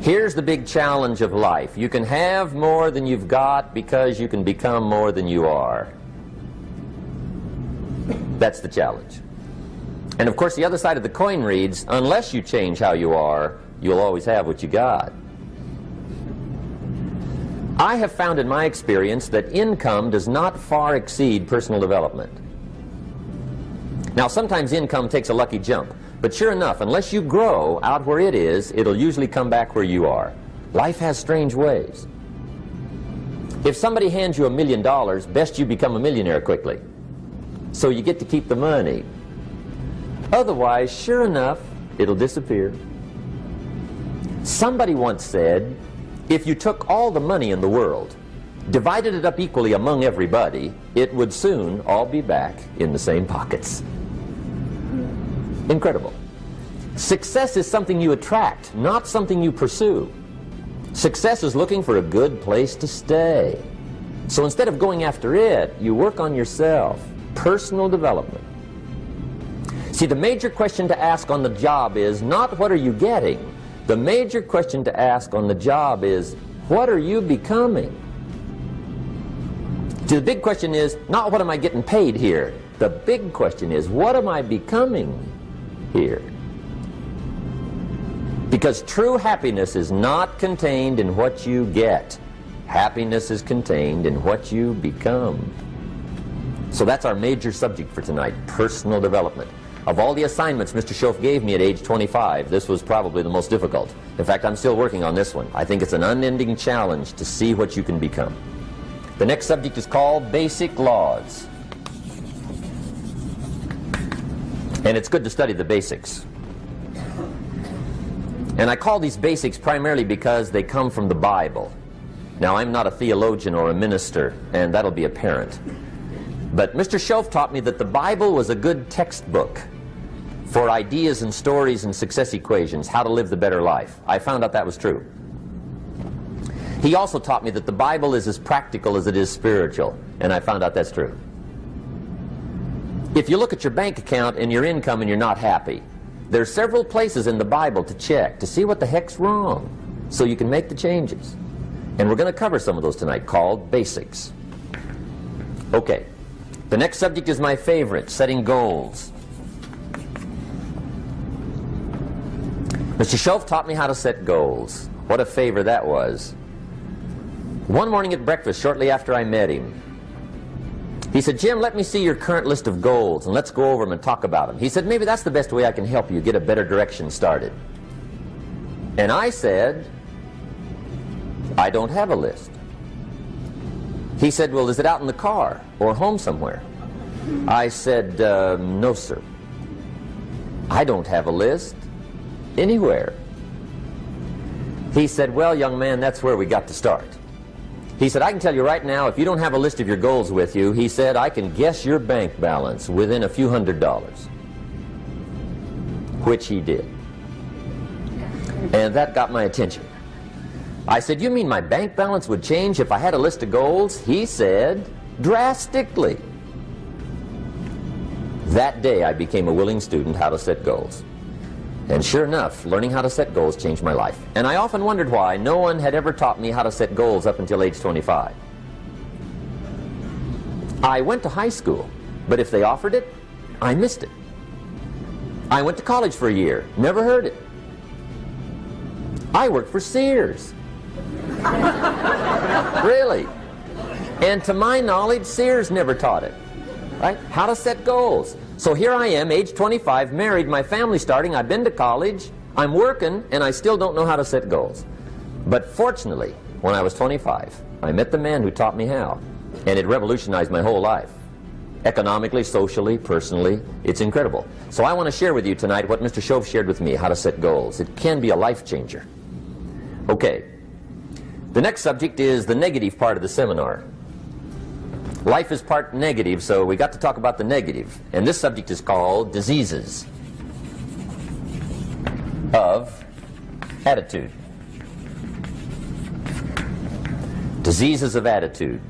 Here's the big challenge of life. You can have more than you've got because you can become more than you are. That's the challenge. And of course the other side of the coin reads, unless you change how you are, you'll always have what you got. I have found in my experience that income does not far exceed personal development. Now sometimes income takes a lucky jump, but sure enough, unless you grow out where it is, it'll usually come back where you are. Life has strange ways. If somebody hands you $1 million, best you become a millionaire quickly, so you get to keep the money. Otherwise, sure enough, it'll disappear. Somebody once said, if you took all the money in the world, divided it up equally among everybody, it would soon all be back in the same pockets. Incredible. Success is something you attract, not something you pursue. Success is looking for a good place to stay. So instead of going after it, you work on yourself. Personal development. See, the major question to ask on the job is not what are you getting. The major question to ask on the job is what are you becoming? See, the big question is not what am I getting paid here. The big question is what am I becoming here? Because true happiness is not contained in what you get. Happiness is contained in what you become. So that's our major subject for tonight, personal development. Of all the assignments Mr. Schoaf gave me at age 25, this was probably the most difficult. In fact, I'm still working on this one. I think it's an unending challenge to see what you can become. The next subject is called basic laws. And it's good to study the basics. And I call these basics primarily because they come from the Bible. Now, I'm not a theologian or a minister, and that'll be apparent. But Mr. Schoaf taught me that the Bible was a good textbook for ideas and stories and success equations, how to live the better life. I found out that was true. He also taught me that the Bible is as practical as it is spiritual, and I found out that's true. If you look at your bank account and your income and you're not happy, there are several places in the Bible to check to see what the heck's wrong so you can make the changes. And we're going to cover some of those tonight, called basics. Okay. The next subject is my favorite, setting goals. Mr. Schoaf taught me how to set goals. What a favor that was. One morning at breakfast, shortly after I met him, he said, Jim, let me see your current list of goals and let's go over them and talk about them. He said, maybe that's the best way I can help you get a better direction started. And I said, I don't have a list. He said, well, is it out in the car or home somewhere? I said, no, sir. I don't have a list anywhere. He said, well, young man, that's where we got to start. He said, I can tell you right now, if you don't have a list of your goals with you, he said, I can guess your bank balance within a few $100s. Which he did. And that got my attention. I said, you mean my bank balance would change if I had a list of goals? He said, drastically. That day I became a willing student how to set goals. And sure enough, learning how to set goals changed my life. And I often wondered why no one had ever taught me how to set goals up until age 25. I went to high school, but if they offered it, I missed it. I went to college for a year, never heard it. I worked for Sears. Really. And to my knowledge, Sears never taught it. Right? How to set goals. So here I am, age 25, married, my family's starting, I've been to college, I'm working, and I still don't know how to set goals. But fortunately, when I was 25, I met the man who taught me how, and it revolutionized my whole life. Economically, socially, personally, it's incredible. So I want to share with you tonight what Mr. Schoaf shared with me, how to set goals. It can be a life changer. Okay. The next subject is the negative part of the seminar. Life is part negative, so we got to talk about the negative. And this subject is called diseases of attitude. Diseases of attitude.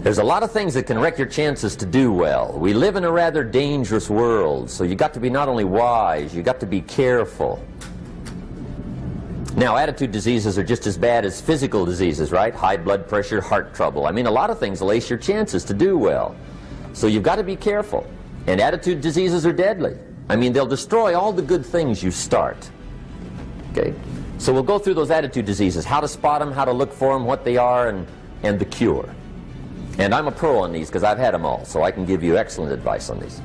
There's a lot of things that can wreck your chances to do well. We live in a rather dangerous world, so you got to be not only wise, you got to be careful. Now, attitude diseases are just as bad as physical diseases, right? High blood pressure, heart trouble. I mean, a lot of things will ace your chances to do well. So you've got to be careful. And attitude diseases are deadly. I mean, they'll destroy all the good things you start. Okay? So we'll go through those attitude diseases, how to spot them, how to look for them, what they are, and the cure. And I'm a pro on these because I've had them all, so I can give you excellent advice on these.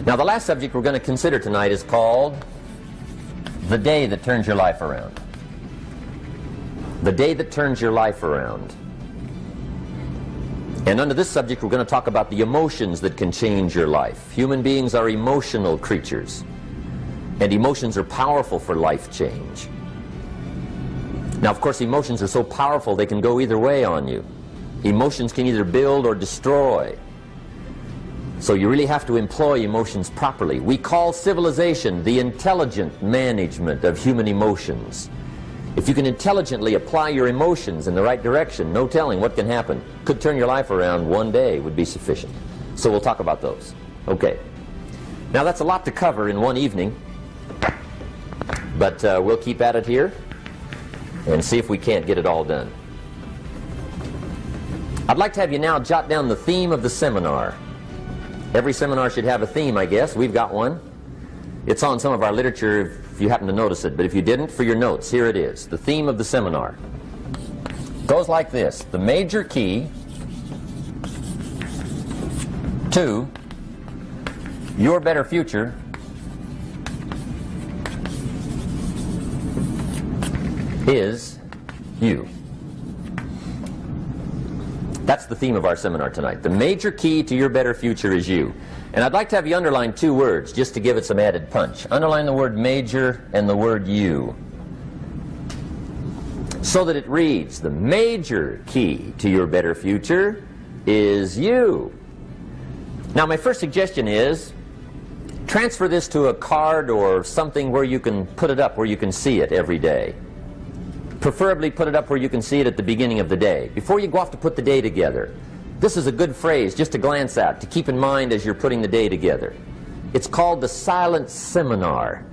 Now, the last subject we're going to consider tonight is called the day that turns your life around. The day that turns your life around. And under this subject, we're going to talk about the emotions that can change your life. Human beings are emotional creatures, and emotions are powerful for life change. Now, of course, emotions are so powerful they can go either way on you. Emotions can either build or destroy. So you really have to employ emotions properly. We call civilization the intelligent management of human emotions. If you can intelligently apply your emotions in the right direction, no telling what can happen. Could turn your life around one day would be sufficient. So we'll talk about those. Okay. Now that's a lot to cover in one evening, but we'll keep at it here and see if we can't get it all done. I'd like to have you now jot down the theme of the seminar. Every seminar should have a theme, I guess. We've got one. It's on some of our literature if you happen to notice it, but if you didn't, for your notes, here it is. The theme of the seminar goes like this: the major key to your better future is you. That's the theme of our seminar tonight. The major key to your better future is you. And I'd like to have you underline two words just to give it some added punch. Underline the word major and the word you, so that it reads, the major key to your better future is you. Now, my first suggestion is transfer this to a card or something where you can put it up, where you can see it every day. Preferably put it up where you can see it at the beginning of the day, before you go off to put the day together. This is a good phrase just to glance at, to keep in mind as you're putting the day together. It's called the silent seminar.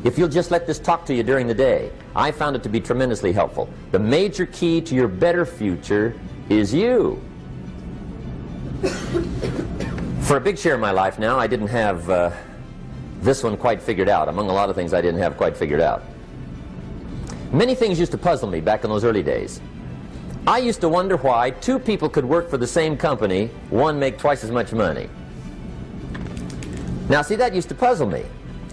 If you'll just let this talk to you during the day, I found it to be tremendously helpful. The major key to your better future is you. For a big share of my life now, I didn't have this one quite figured out, among a lot of things I didn't have quite figured out. Many things used to puzzle me back in those early days. I used to wonder why two people could work for the same company, one make twice as much money. Now, see, that used to puzzle me.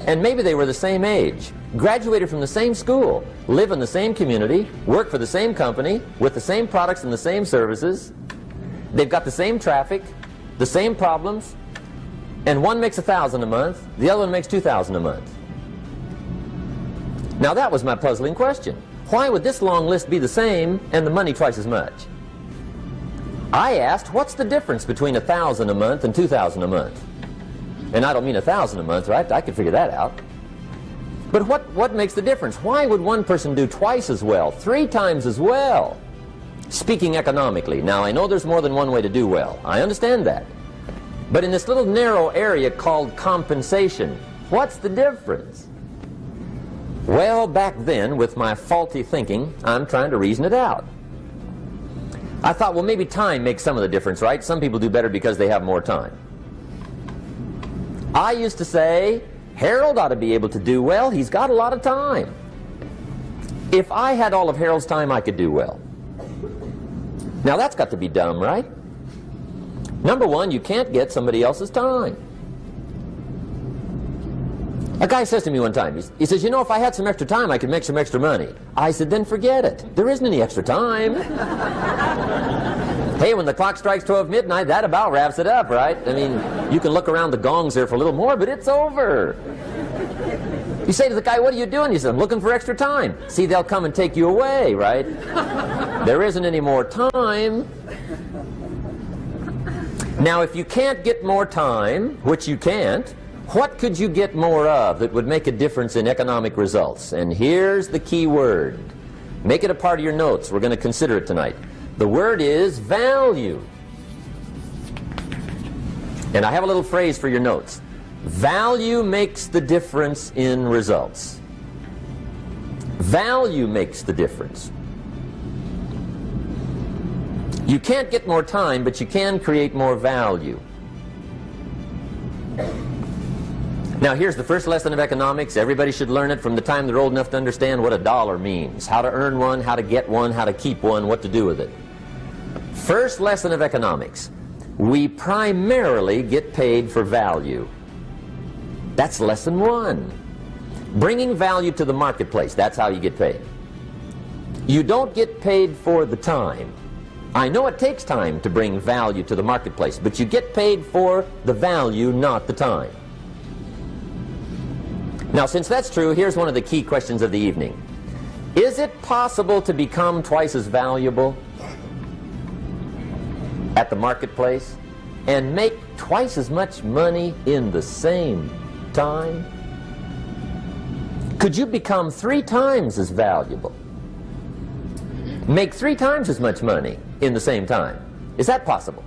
And maybe they were the same age, graduated from the same school, live in the same community, work for the same company, with the same products and the same services. They've got the same traffic, the same problems, and one makes $1,000 a month, the other one makes $2,000 a month. Now that was my puzzling question. Why would this long list be the same and the money twice as much? I asked, what's the difference between $1,000 a month and $2,000 a month? And I don't mean $1,000 a month, right? I could figure that out. But what makes the difference? Why would one person do twice as well, 3 times as well? Speaking economically, now I know there's more than one way to do well. I understand that. But in this little narrow area called compensation, what's the difference? Well, back then, with my faulty thinking, I'm trying to reason it out. I thought, well, maybe time makes some of the difference, right? Some people do better because they have more time. I used to say, Harold ought to be able to do well. He's got a lot of time. If I had all of Harold's time, I could do well. Now, that's got to be dumb, right? Number one, you can't get somebody else's time. A guy says to me one time, he says, you know, if I had some extra time, I could make some extra money. I said, then forget it. There isn't any extra time. Hey, when the clock strikes 12 midnight, that about wraps it up, right? I mean, you can look around the gongs there for a little more, but it's over. You say to the guy, what are you doing? He says, I'm looking for extra time. See, they'll come and take you away, right? There isn't any more time. Now, if you can't get more time, which you can't, what could you get more of that would make a difference in economic results? And here's the key word. Make it a part of your notes. We're going to consider it tonight. The word is value. And I have a little phrase for your notes. Value makes the difference in results. Value makes the difference. You can't get more time, but you can create more value. Now here's the first lesson of economics. Everybody should learn it from the time they're old enough to understand what a dollar means. How to earn one, how to get one, how to keep one, what to do with it. First lesson of economics. We primarily get paid for value. That's lesson one. Bringing value to the marketplace, that's how you get paid. You don't get paid for the time. I know it takes time to bring value to the marketplace, but you get paid for the value, not the time. Now, since that's true, here's one of the key questions of the evening. Is it possible to become twice as valuable at the marketplace and make twice as much money in the same time? Could you become 3 times as valuable? Make 3 times as much money in the same time? Is that possible?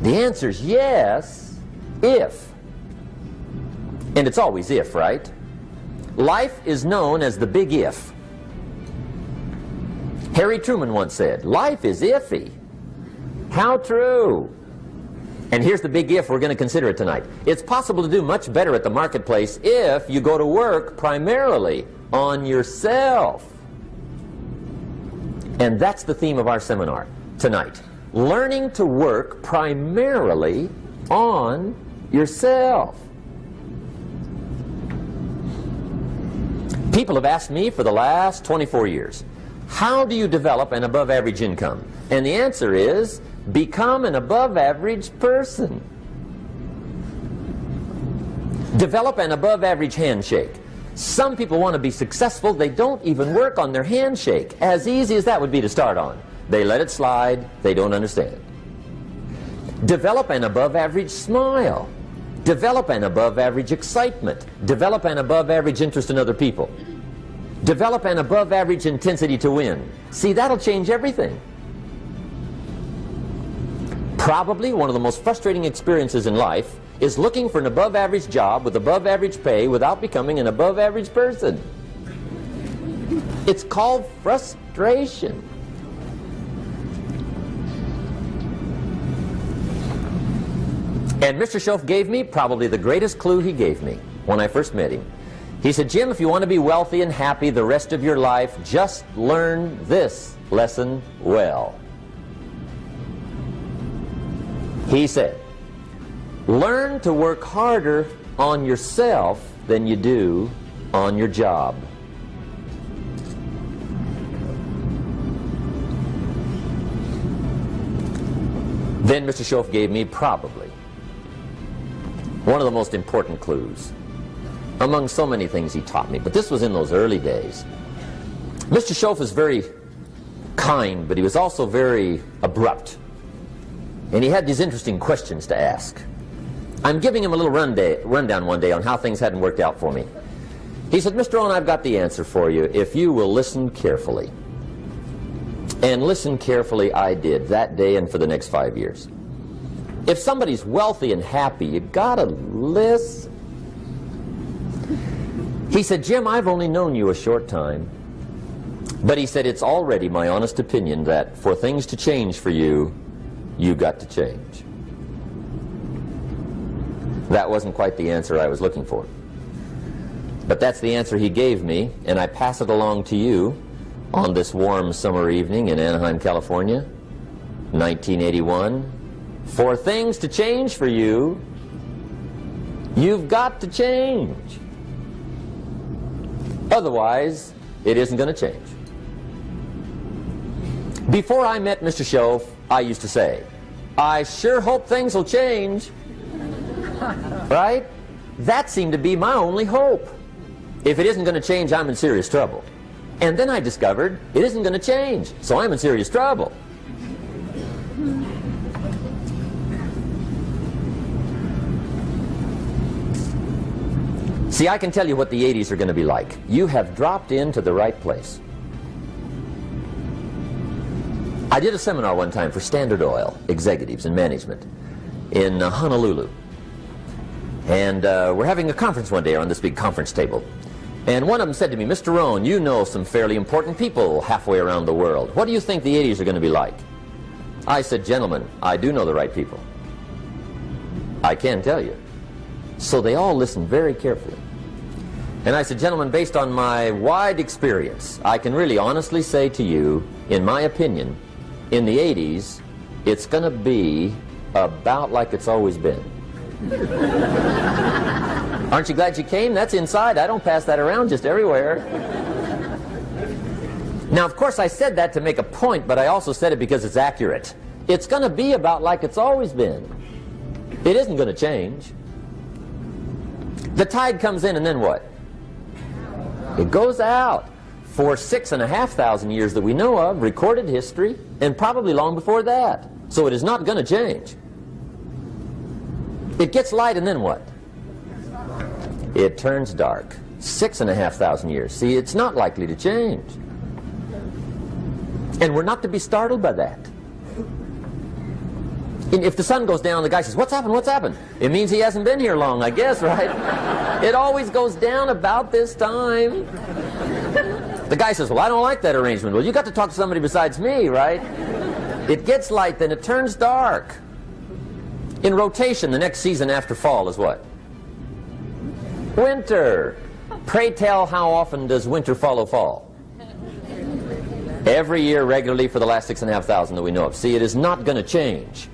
The answer is yes, if. And it's always if, right? Life is known as the big if. Harry Truman once said, life is iffy. How true. And here's the big if we're going to consider it tonight. It's possible to do much better at the marketplace if you go to work primarily on yourself. And that's the theme of our seminar tonight. Learning to work primarily on yourself. People have asked me for the last 24 years, how do you develop an above average income? And the answer is, become an above average person. Develop an above average handshake. Some people want to be successful, they don't even work on their handshake. As easy as that would be to start on. They let it slide, they don't understand. Develop an above average smile. Develop an above average excitement. Develop an above average interest in other people. Develop an above average intensity to win. See, that'll change everything. Probably one of the most frustrating experiences in life is looking for an above average job with above average pay without becoming an above average person. It's called frustration. And Mr. Schoaf gave me probably the greatest clue he gave me when I first met him. He said, Jim, if you want to be wealthy and happy the rest of your life, just learn this lesson well. He said, learn to work harder on yourself than you do on your job. Then Mr. Schoaf gave me probably one of the most important clues among so many things he taught me, but this was in those early days. Mr. Schoaf was very kind, but he was also very abrupt. And he had these interesting questions to ask. I'm giving him a little rundown one day on how things hadn't worked out for me. He said, Mr. Rohn, I've got the answer for you if you will listen carefully. And listen carefully I did that day and for the next 5 years. If somebody's wealthy and happy, you gotta listen. He said, Jim, I've only known you a short time. But he said, it's already my honest opinion that for things to change for you, you got to change. That wasn't quite the answer I was looking for. But that's the answer he gave me, and I pass it along to you on this warm summer evening in Anaheim, California, 1981. For things to change for you, you've got to change. Otherwise, it isn't going to change. Before I met Mr. Schoaf, I used to say, I sure hope things will change. Right? That seemed to be my only hope. If it isn't going to change, I'm in serious trouble. And then I discovered it isn't going to change, so I'm in serious trouble. See, I can tell you what the 80s are going to be like. You have dropped into the right place. I did a seminar one time for Standard Oil executives and management in Honolulu. And we're having a conference one day on this big conference table. And one of them said to me, Mr. Rohn, you know some fairly important people halfway around the world. What do you think the 80s are going to be like? I said, gentlemen, I do know the right people. I can tell you. So they all listened very carefully. And I said, gentlemen, based on my wide experience, I can really honestly say to you, in my opinion, in the 80s, it's going to be about like it's always been. Aren't you glad you came? That's inside. I don't pass that around just everywhere. Now, of course, I said that to make a point, but I also said it because it's accurate. It's going to be about like it's always been. It isn't going to change. The tide comes in, and then what? It goes out. For 6,500 years that we know of, recorded history, and probably long before that. So it is not going to change. It gets light, and then what? It turns dark. 6,500 years. See, it's not likely to change. And we're not to be startled by that. And if the sun goes down, the guy says, what's happened, what's happened? It means he hasn't been here long, I guess, right? It always goes down about this time. The guy says, well, I don't like that arrangement. Well, you got to talk to somebody besides me, right? It gets light, then it turns dark. In rotation, the next season after fall is what? Winter. Pray tell, how often does winter follow fall? Every year regularly for the last 6,500 that we know of. See, it is not going to change.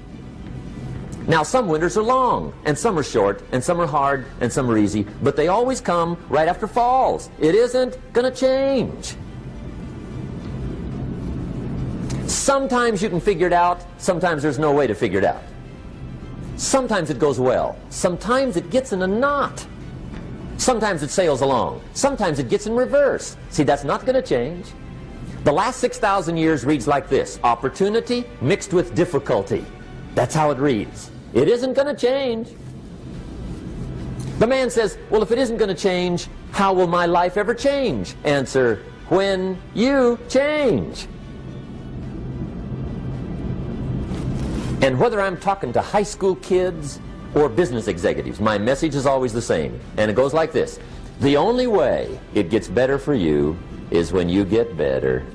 Now, some winters are long, and some are short, and some are hard, and some are easy, but they always come right after falls. It isn't going to change. Sometimes you can figure it out, sometimes there's no way to figure it out. Sometimes it goes well, sometimes it gets in a knot. Sometimes it sails along, sometimes it gets in reverse. See, that's not going to change. The last 6,000 years reads like this: opportunity mixed with difficulty. That's how it reads. It isn't going to change. The man says, well, if it isn't going to change, how will my life ever change? Answer, when you change. And whether I'm talking to high school kids or business executives, my message is always the same. And it goes like this: the only way it gets better for you is when you get better.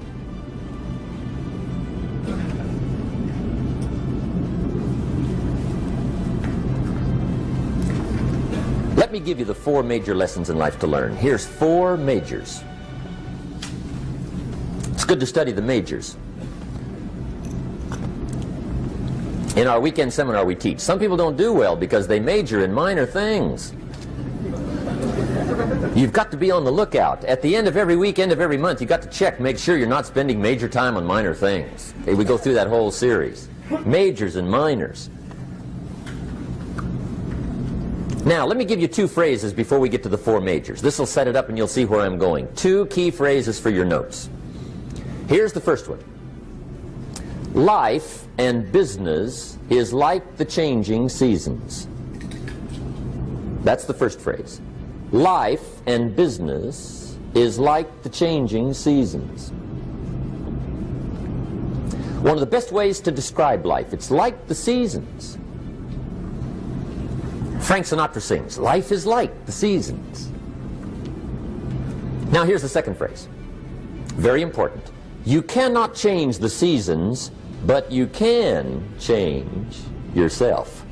Let me give you the 4 major lessons in life to learn. Here's 4 majors. It's good to study the majors. In our weekend seminar we teach. Some people don't do well because they major in minor things. You've got to be on the lookout. At the end of every week, end of every month, you've got to check, make sure you're not spending major time on minor things. Okay, we go through that whole series. Majors and minors. Now, let me give you 2 phrases before we get to the 4 majors. This will set it up and you'll see where I'm going. 2 key phrases for your notes. Here's the first one. Life and business is like the changing seasons. That's the first phrase. Life and business is like the changing seasons. One of the best ways to describe life, it's like the seasons. Frank Sinatra sings, life is like the seasons. Now here's the second phrase. Very important. You cannot change the seasons, but you can change yourself.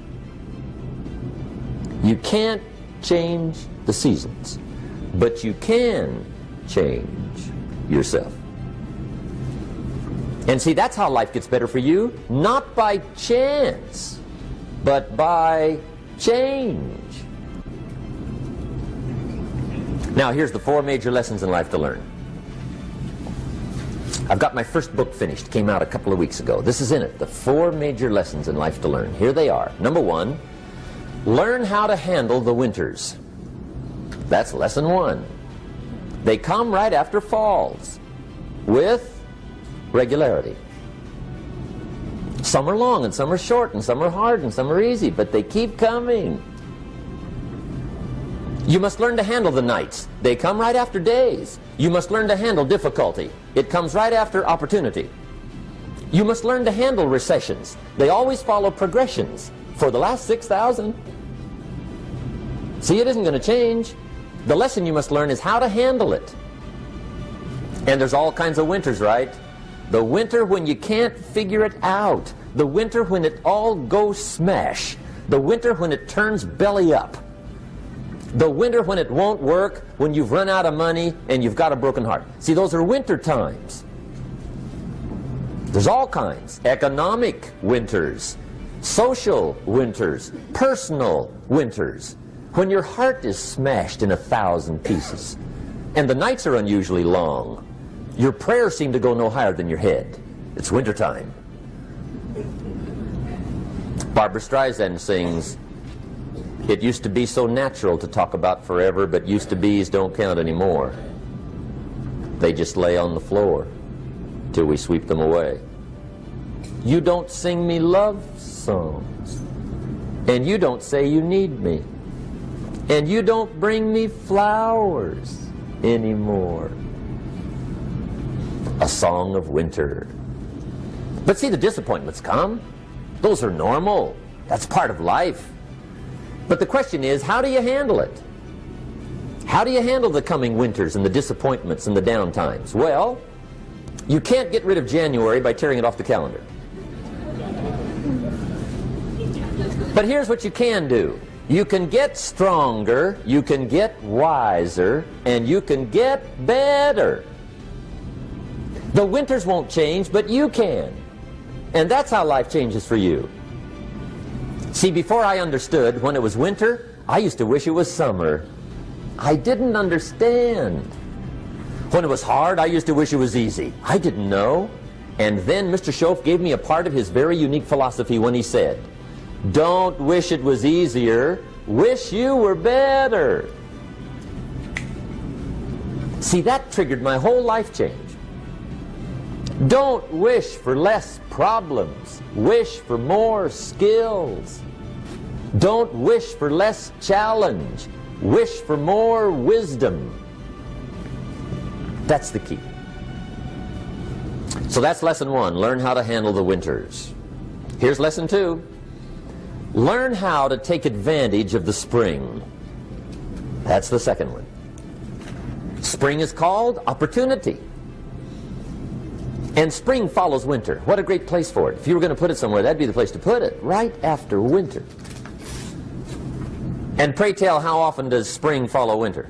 You can't change the seasons, but you can change yourself. And see, that's how life gets better for you, not by chance, but by change. Now here's the 4 major lessons in life to learn. I've got my first book finished, came out a couple of weeks ago. This is in it, the 4 major lessons in life to learn. Here they are. Number 1, learn how to handle the winters. That's lesson 1. They come right after falls, with regularity. Some are long, and some are short, and some are hard, and some are easy, but they keep coming. You must learn to handle the nights. They come right after days. You must learn to handle difficulty. It comes right after opportunity. You must learn to handle recessions. They always follow progressions. For the last 6,000. See, it isn't going to change. The lesson you must learn is how to handle it. And there's all kinds of winters, right? The winter when you can't figure it out. The winter when it all goes smash. The winter when it turns belly up. The winter when it won't work, when you've run out of money and you've got a broken heart. See, those are winter times. There's all kinds. Economic winters, social winters, personal winters. When your heart is smashed in 1,000 pieces and the nights are unusually long, your prayers seem to go no higher than your head. It's wintertime. Barbra Streisand sings, "It used to be so natural to talk about forever, but used to be's don't count anymore. They just lay on the floor till we sweep them away. You don't sing me love songs, and you don't say you need me, and you don't bring me flowers anymore." A song of winter. But see, the disappointments come. Those are normal. That's part of life. But the question is, how do you handle it? How do you handle the coming winters and the disappointments and the down times? Well, you can't get rid of January by tearing it off the calendar. But here's what you can do. You can get stronger, you can get wiser, and you can get better. The winters won't change, but you can. And that's how life changes for you. See, before I understood, when it was winter, I used to wish it was summer. I didn't understand. When it was hard, I used to wish it was easy. I didn't know. And then Mr. Schoaf gave me a part of his very unique philosophy when he said, "Don't wish it was easier, wish you were better." See, that triggered my whole life change. Don't wish for less problems, wish for more skills. Don't wish for less challenge, wish for more wisdom. That's the key. So that's lesson one, learn how to handle the winters. Here's lesson two, learn how to take advantage of the spring. That's the second one. Spring is called opportunity. And spring follows winter. What a great place for it. If you were going to put it somewhere, that'd be the place to put it, right after winter. And pray tell, how often does spring follow winter?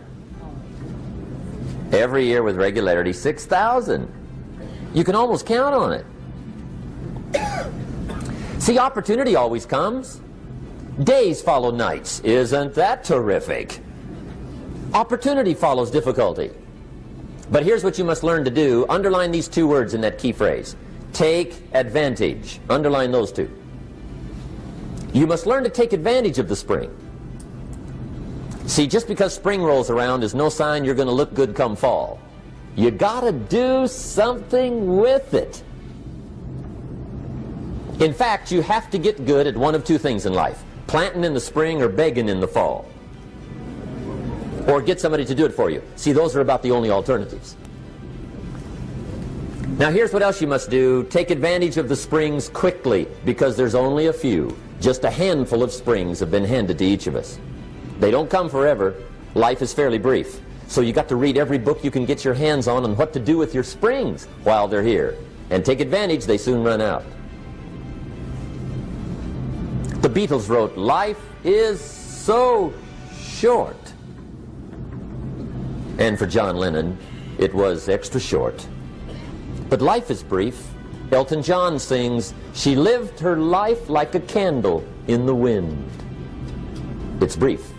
Every year with regularity, 6,000. You can almost count on it. See, opportunity always comes. Days follow nights. Isn't that terrific? Opportunity follows difficulty. But here's what you must learn to do. Underline these two words in that key phrase. Take advantage. Underline those two. You must learn to take advantage of the spring. See, just because spring rolls around is no sign you're going to look good come fall. You gotta do something with it. In fact, you have to get good at one of two things in life. Planting in the spring or begging in the fall. Or get somebody to do it for you. See, those are about the only alternatives. Now here's what else you must do. Take advantage of the springs quickly, because there's only a few. Just a handful of springs have been handed to each of us. They don't come forever. Life is fairly brief. So you got to read every book you can get your hands on what to do with your springs while they're here. And take advantage, they soon run out. The Beatles wrote, "Life is so short." And for John Lennon, it was extra short. But life is brief. Elton John sings, "She lived her life like a candle in the wind." It's brief.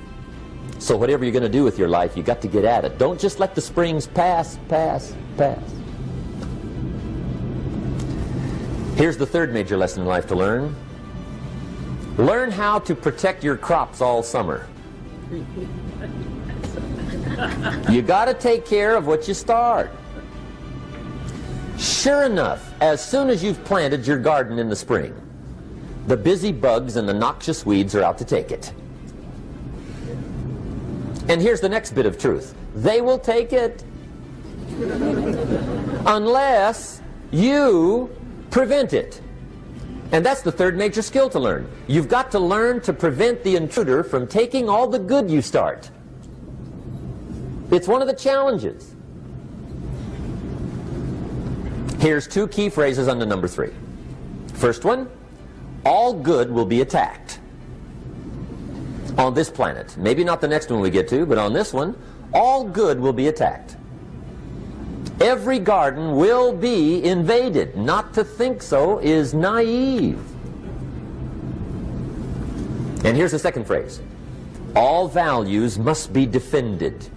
So whatever you're going to do with your life, you got to get at it. Don't just let the springs pass. Here's the third major lesson in life to learn. Learn how to protect your crops all summer. You got to take care of what you start. Sure enough, as soon as you've planted your garden in the spring, the busy bugs and the noxious weeds are out to take it. And here's the next bit of truth. They will take it unless you prevent it. And that's the third major skill to learn. You've got to learn to prevent the intruder from taking all the good you start. It's one of the challenges. Here's two key phrases under number 3. First one, all good will be attacked. On this planet. Maybe not the next one we get to, but on this one, all good will be attacked. Every garden will be invaded. Not to think so is naive. And here's the second phrase. All values must be defended.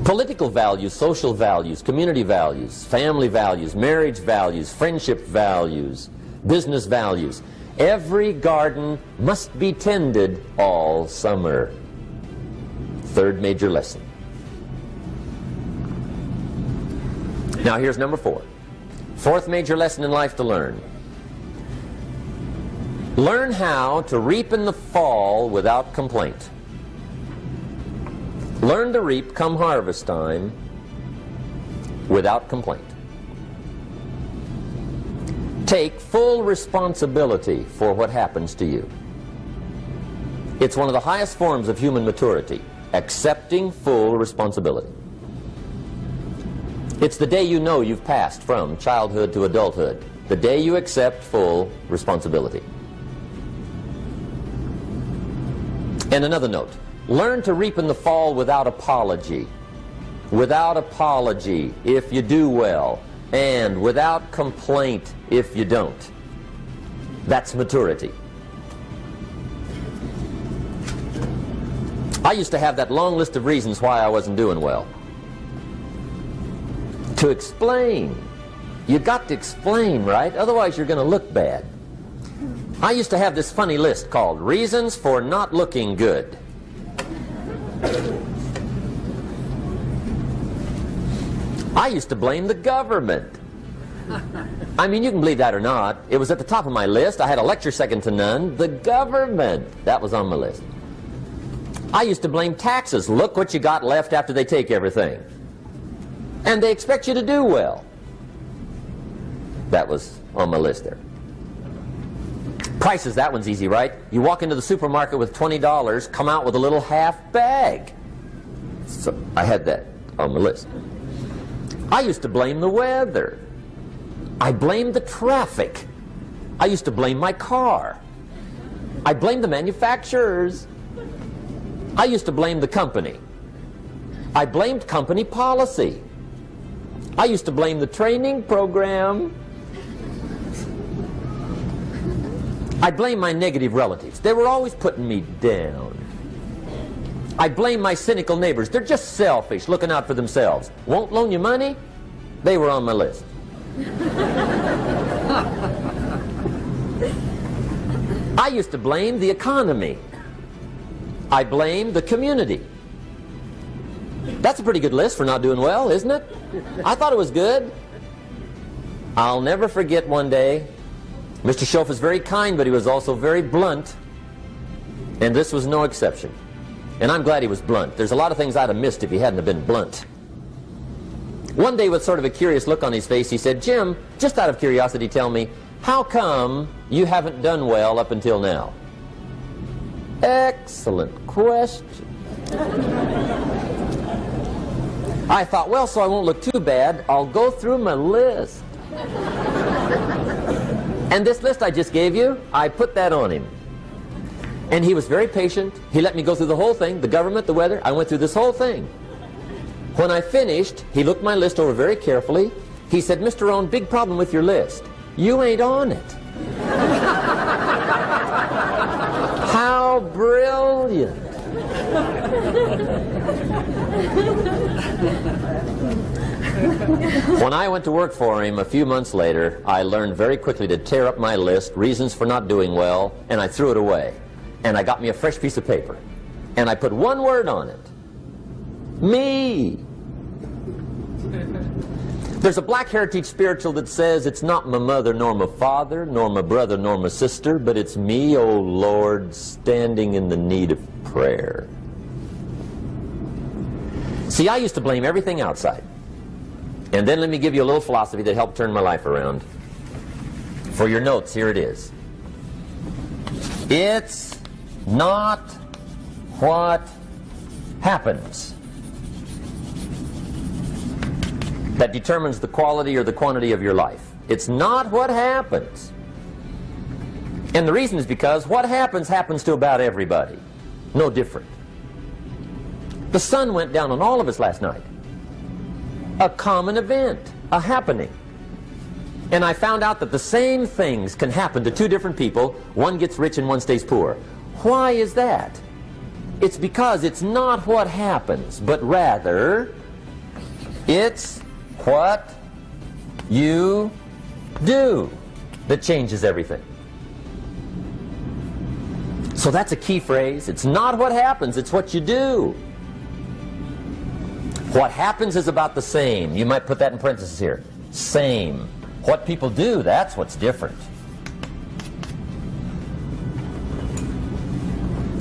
Political values, social values, community values, family values, marriage values, friendship values, business values. Every garden must be tended all summer. Third major lesson. Now here's number 4. Fourth major lesson in life to learn. Learn how to reap in the fall without complaint. Learn to reap come harvest time without complaint. Take full responsibility for what happens to you. It's one of the highest forms of human maturity, accepting full responsibility. It's the day you know you've passed from childhood to adulthood, the day you accept full responsibility. And another note, learn to reap in the fall without apology. Without apology if you do well, and without complaint if you don't. That's maturity. I used to have that long list of reasons why I wasn't doing well. To explain. You got to explain, right? Otherwise you're going to look bad. I used to have this funny list called Reasons for Not Looking Good. I used to blame the government. I mean, you can believe that or not. It was at the top of my list. I had a lecture second to none. The government. That was on my list. I used to blame taxes. Look what you got left after they take everything. And they expect you to do well. That was on my list there. Prices, that one's easy, right? You walk into the supermarket with $20, come out with a little half bag. So I had that on my list. I used to blame the weather. I blamed the traffic. I used to blame my car. I blamed the manufacturers. I used to blame the company. I blamed company policy. I used to blame the training program. I blame my negative relatives. They were always putting me down. I blame my cynical neighbors. They're just selfish, looking out for themselves. Won't loan you money? They were on my list. I used to blame the economy. I blamed the community. That's a pretty good list for not doing well, isn't it? I thought it was good. I'll never forget one day, Mr. Schoaf was very kind, but he was also very blunt. And this was no exception. And I'm glad he was blunt. There's a lot of things I'd have missed if he hadn't have been blunt. One day, with sort of a curious look on his face, he said, "Jim, just out of curiosity, tell me, how come you haven't done well up until now?" Excellent question. I thought, well, so I won't look too bad, I'll go through my list. And this list I just gave you, I put that on him. And he was very patient. He let me go through the whole thing, the government, the weather. I went through this whole thing. When I finished, he looked my list over very carefully. He said, "Mr. Rohn, big problem with your list. You ain't on it." How brilliant. When I went to work for him a few months later, I learned very quickly to tear up my list, reasons for not doing well, and I threw it away. And I got me a fresh piece of paper. And I put one word on it. Me. There's a Black Heritage spiritual that says, "It's not my mother nor my father, nor my brother nor my sister, but it's me, O Lord, standing in the need of prayer." See, I used to blame everything outside. And then let me give you a little philosophy that helped turn my life around. For your notes, here it is. It's not what happens that determines the quality or the quantity of your life. It's not what happens. And the reason is because what happens happens to about everybody. No different. The sun went down on all of us last night. A common event, a happening. And I found out that the same things can happen to two different people. One gets rich and one stays poor. Why is that? It's because it's not what happens, but rather it's what you do that changes everything. So that's a key phrase. It's not what happens, it's what you do. What happens is about the same. You might put that in parentheses here. Same. What people do, that's what's different.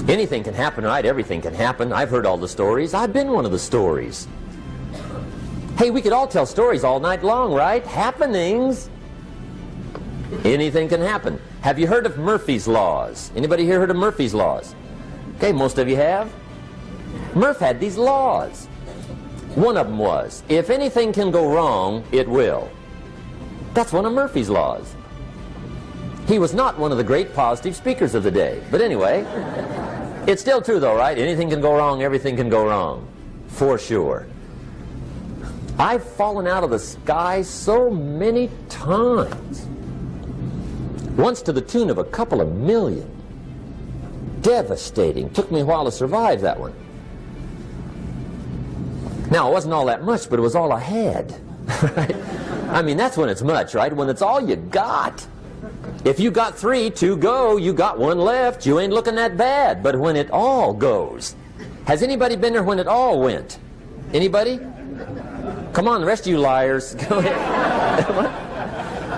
Anything can happen, right? Everything can happen. I've heard all the stories. I've been one of the stories. Hey, we could all tell stories all night long, right? Happenings. Anything can happen. Have you heard of Murphy's Laws? Anybody here heard of Murphy's Laws? Okay, most of you have. Murph had these laws. One of them was, if anything can go wrong, it will. That's one of Murphy's Laws. He was not one of the great positive speakers of the day. But anyway, it's still true though, right? Anything can go wrong, everything can go wrong. For sure. I've fallen out of the sky so many times. Once to the tune of a couple of million. Devastating. Took me a while to survive that one. Now, it wasn't all that much, but it was all I had. Right? I mean, that's when it's much, right? When it's all you got. If you got 3, 2 go, you got 1 left, you ain't looking that bad. But when it all goes, has anybody been there when it all went? Anybody? Come on, the rest of you liars. Go ahead.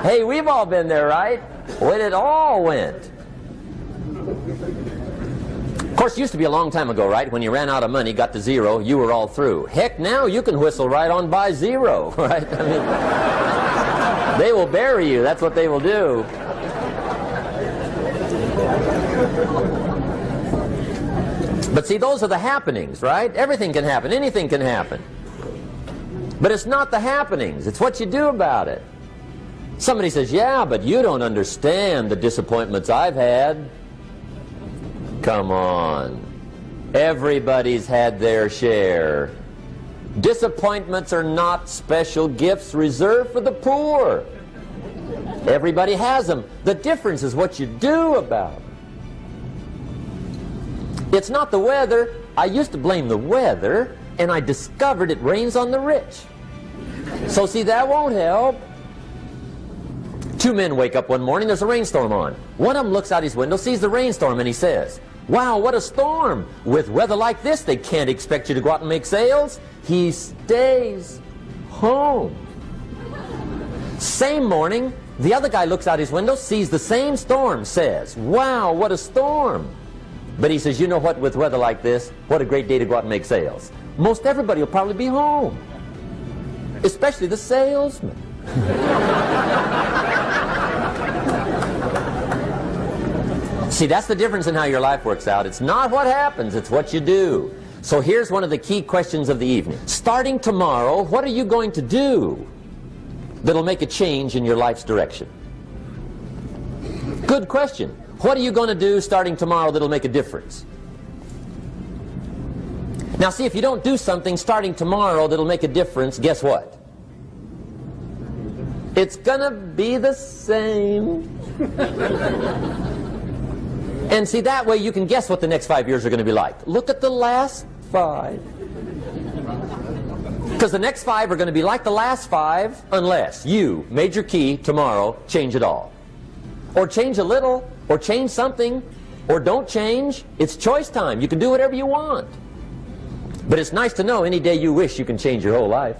Hey, we've all been there, right? When it all went. Of course, it used to be a long time ago, right? When you ran out of money, got to 0, you were all through. Heck, now you can whistle right on by 0, right? I mean, they will bury you. That's what they will do. But see, those are the happenings, right? Everything can happen. Anything can happen. But it's not the happenings. It's what you do about it. Somebody says, yeah, but you don't understand the disappointments I've had. Come on. Everybody's had their share. Disappointments are not special gifts reserved for the poor. Everybody has them. The difference is what you do about them. It's not the weather. I used to blame the weather, and I discovered it rains on the rich. So see, that won't help. 2 men wake up one morning, there's a rainstorm on. One of them looks out his window, sees the rainstorm, and he says, wow, what a storm. With weather like this, they can't expect you to go out and make sales. He stays home. Same morning, the other guy looks out his window, sees the same storm, says, wow, what a storm. But he says, you know what, with weather like this, what a great day to go out and make sales. Most everybody will probably be home, especially the salesman. See, that's the difference in how your life works out. It's not what happens, it's what you do. So here's one of the key questions of the evening. Starting tomorrow, what are you going to do that'll make a change in your life's direction? Good question. What are you going to do starting tomorrow that'll make a difference? Now see, if you don't do something starting tomorrow that'll make a difference, guess what? It's gonna be the same. And see, that way you can guess what the next 5 years are going to be like. Look at the last 5. Because the next 5 are going to be like the last 5 unless you, major key, tomorrow, change it all. Or change a little, or change something, or don't change. It's choice time. You can do whatever you want. But it's nice to know any day you wish you can change your whole life.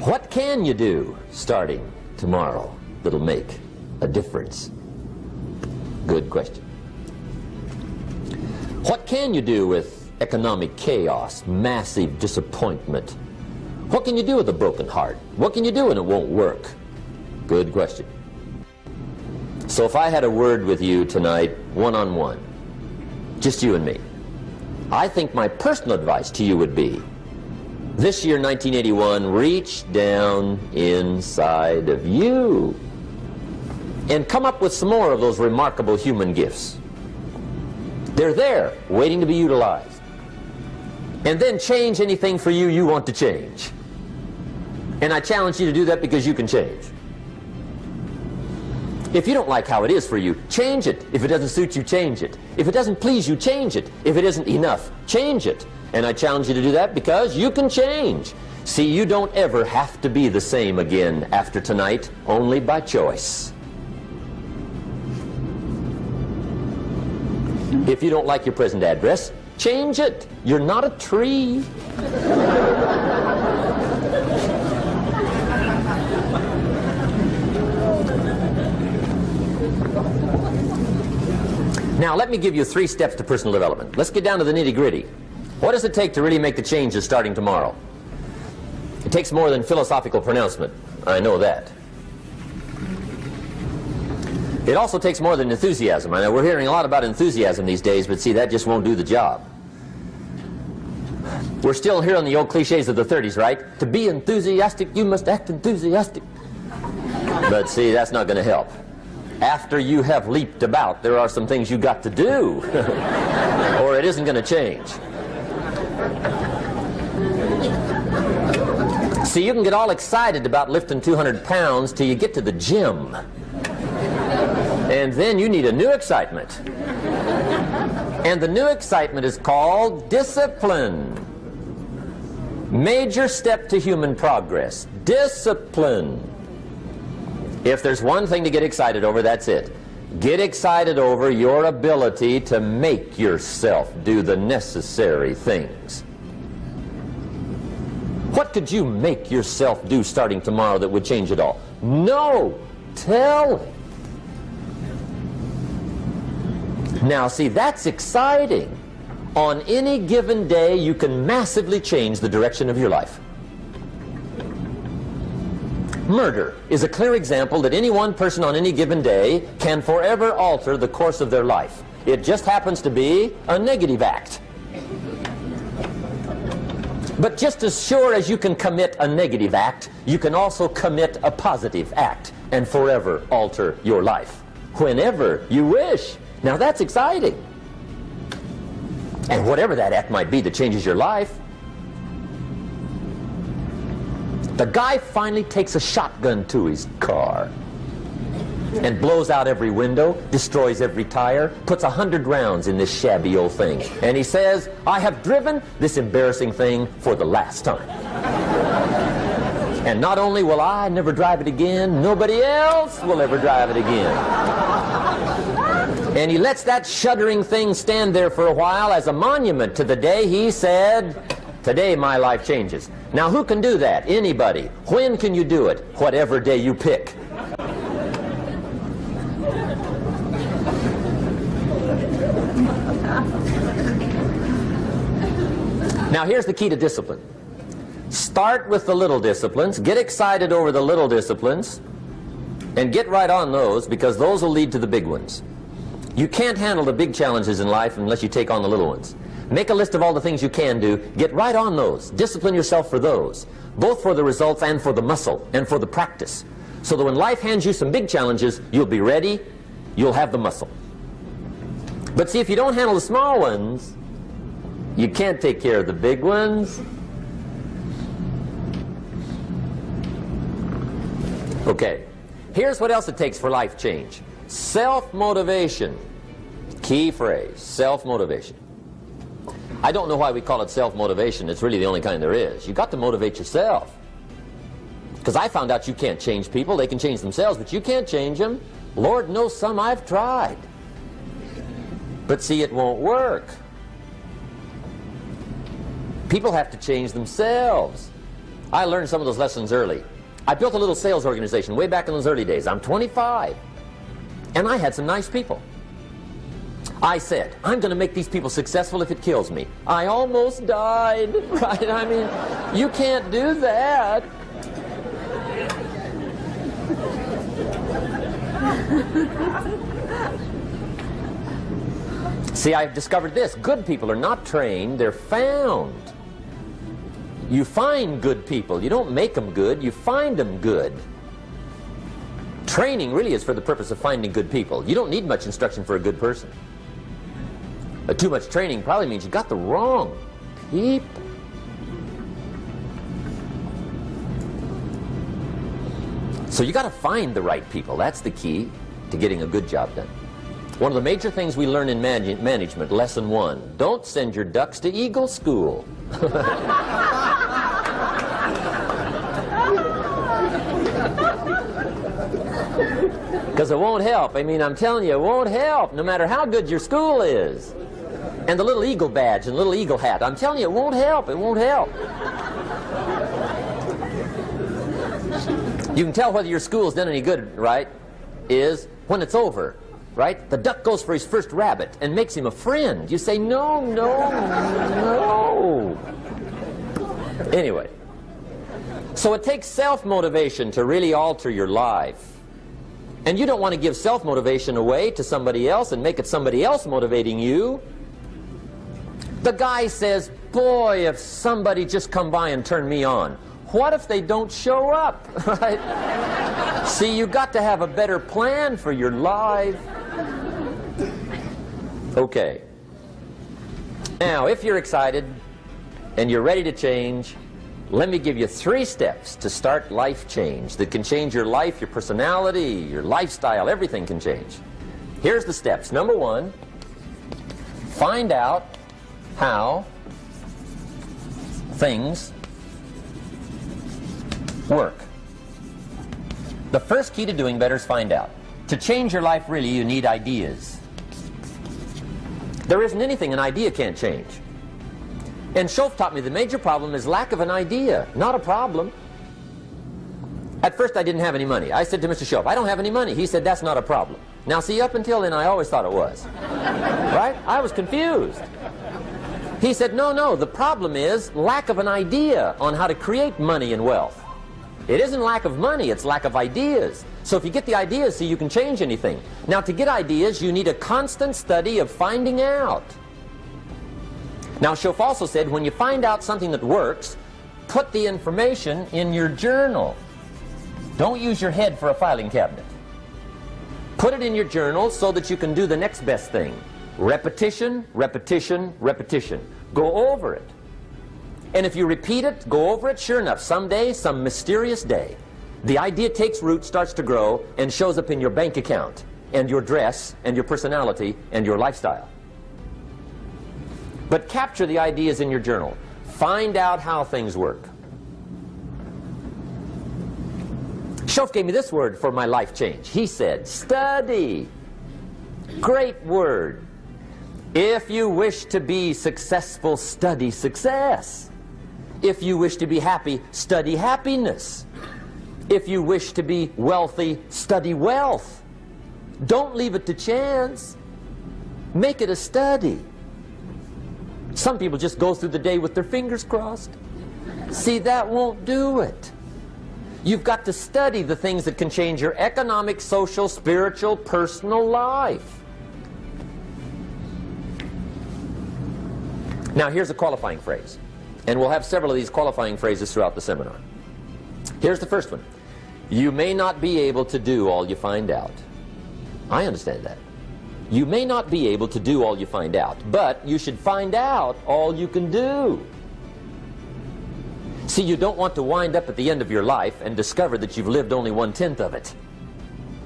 What can you do starting tomorrow that'll make a difference? Good question. What can you do with economic chaos, massive disappointment? What can you do with a broken heart? What can you do when it won't work? Good question. So if I had a word with you tonight, one-on-one, just you and me. I think my personal advice to you would be, this year, 1981, reach down inside of you and come up with some more of those remarkable human gifts. They're there, waiting to be utilized. And then change anything for you you want to change. And I challenge you to do that because you can change. If you don't like how it is for you, change it. If it doesn't suit you, change it. If it doesn't please you, change it. If it isn't enough, change it. And I challenge you to do that because you can change. See, you don't ever have to be the same again after tonight, only by choice. If you don't like your present address, change it. You're not a tree. Now, let me give you 3 steps to personal development. Let's get down to the nitty-gritty. What does it take to really make the changes starting tomorrow? It takes more than philosophical pronouncement. I know that. It also takes more than enthusiasm. I know we're hearing a lot about enthusiasm these days, but see, that just won't do the job. We're still hearing the old cliches of the 30s, right? To be enthusiastic, you must act enthusiastic. But see, that's not going to help. After you have leaped about, there are some things you got to do, or it isn't going to change. See, you can get all excited about lifting 200 pounds till you get to the gym. And then you need a new excitement. And the new excitement is called discipline. Major step to human progress. Discipline. If there's one thing to get excited over, that's it. Get excited over your ability to make yourself do the necessary things. What could you make yourself do starting tomorrow that would change it all? No! Tell it. Now, see, that's exciting. On any given day, you can massively change the direction of your life. Murder is a clear example that any one person on any given day can forever alter the course of their life. It just happens to be a negative act. But just as sure as you can commit a negative act, you can also commit a positive act and forever alter your life whenever you wish. Now that's exciting. And whatever that act might be that changes your life. The guy finally takes a shotgun to his car and blows out every window, destroys every tire, puts 100 rounds in this shabby old thing. And he says, I have driven this embarrassing thing for the last time. And not only will I never drive it again, nobody else will ever drive it again. And he lets that shuddering thing stand there for a while as a monument to the day he said, today my life changes. Now who can do that? Anybody. When can you do it? Whatever day you pick. Now here's the key to discipline. Start with the little disciplines, get excited over the little disciplines, and get right on those, because those will lead to the big ones. You can't handle the big challenges in life unless you take on the little ones. Make a list of all the things you can do, get right on those, discipline yourself for those, both for the results and for the muscle and for the practice, so that when life hands you some big challenges, you'll be ready, you'll have the muscle. But see, if you don't handle the small ones, you can't take care of the big ones. Okay, here's what else it takes for life change. Self-motivation. Key phrase, self-motivation. I don't know why we call it self-motivation. It's really the only kind there is. You've got to motivate yourself. Because I found out you can't change people. They can change themselves, but you can't change them. Lord knows some I've tried. But see, it won't work. People have to change themselves. I learned some of those lessons early. I built a little sales organization way back in those early days. I'm 25. And I had some nice people. I said, I'm going to make these people successful if it kills me. I almost died, right? I mean, you can't do that. See, I've discovered this. Good people are not trained, they're found. You find good people. You don't make them good, you find them good. Training really is for the purpose of finding good people. You don't need much instruction for a good person. Too much training probably means you got the wrong people. So you got to find the right people. That's the key to getting a good job done. One of the major things we learn in management, lesson 1, don't send your ducks to Eagle School. Because it won't help. I mean, I'm telling you, it won't help, no matter how good your school is. And the little eagle badge and little eagle hat, I'm telling you, it won't help. It won't help. You can tell whether your school's done any good, right, is when it's over, right? The duck goes for his first rabbit and makes him a friend. You say, no, no, no. Anyway, so it takes self-motivation to really alter your life. And you don't want to give self-motivation away to somebody else and make it somebody else motivating you. The guy says, boy, if somebody just come by and turn me on. What if they don't show up? Right? See, you got to have a better plan for your life. Okay. Now, if you're excited and you're ready to change, let me give you 3 steps to start life change that can change your life, your personality, your lifestyle, everything can change. Here's the steps. Number 1, find out how things work. The first key to doing better is find out. To change your life, really, you need ideas. There isn't anything an idea can't change. And Schoff taught me the major problem is lack of an idea, not a problem. At first I didn't have any money. I said to Mr. Schoff, I don't have any money. He said, that's not a problem. Now see, up until then I always thought it was. Right? I was confused. He said, no, no, the problem is lack of an idea on how to create money and wealth. It isn't lack of money, it's lack of ideas. So if you get the ideas, see, you can change anything. Now to get ideas, you need a constant study of finding out. Now, Schoff also said, when you find out something that works, put the information in your journal. Don't use your head for a filing cabinet. Put it in your journal so that you can do the next best thing. Repetition, repetition, repetition. Go over it. And if you repeat it, go over it, sure enough, someday, some mysterious day, the idea takes root, starts to grow, and shows up in your bank account, and your dress, and your personality, and your lifestyle. But capture the ideas in your journal. Find out how things work. Schoff gave me this word for my life change. He said, study. Great word. If you wish to be successful, study success. If you wish to be happy, study happiness. If you wish to be wealthy, study wealth. Don't leave it to chance. Make it a study. Some people just go through the day with their fingers crossed. See, that won't do it. You've got to study the things that can change your economic, social, spiritual, personal life. Now, here's a qualifying phrase. And we'll have several of these qualifying phrases throughout the seminar. Here's the first one. You may not be able to do all you find out. I understand that. You may not be able to do all you find out, but you should find out all you can do. See, you don't want to wind up at the end of your life and discover that you've lived only 1/10 of it.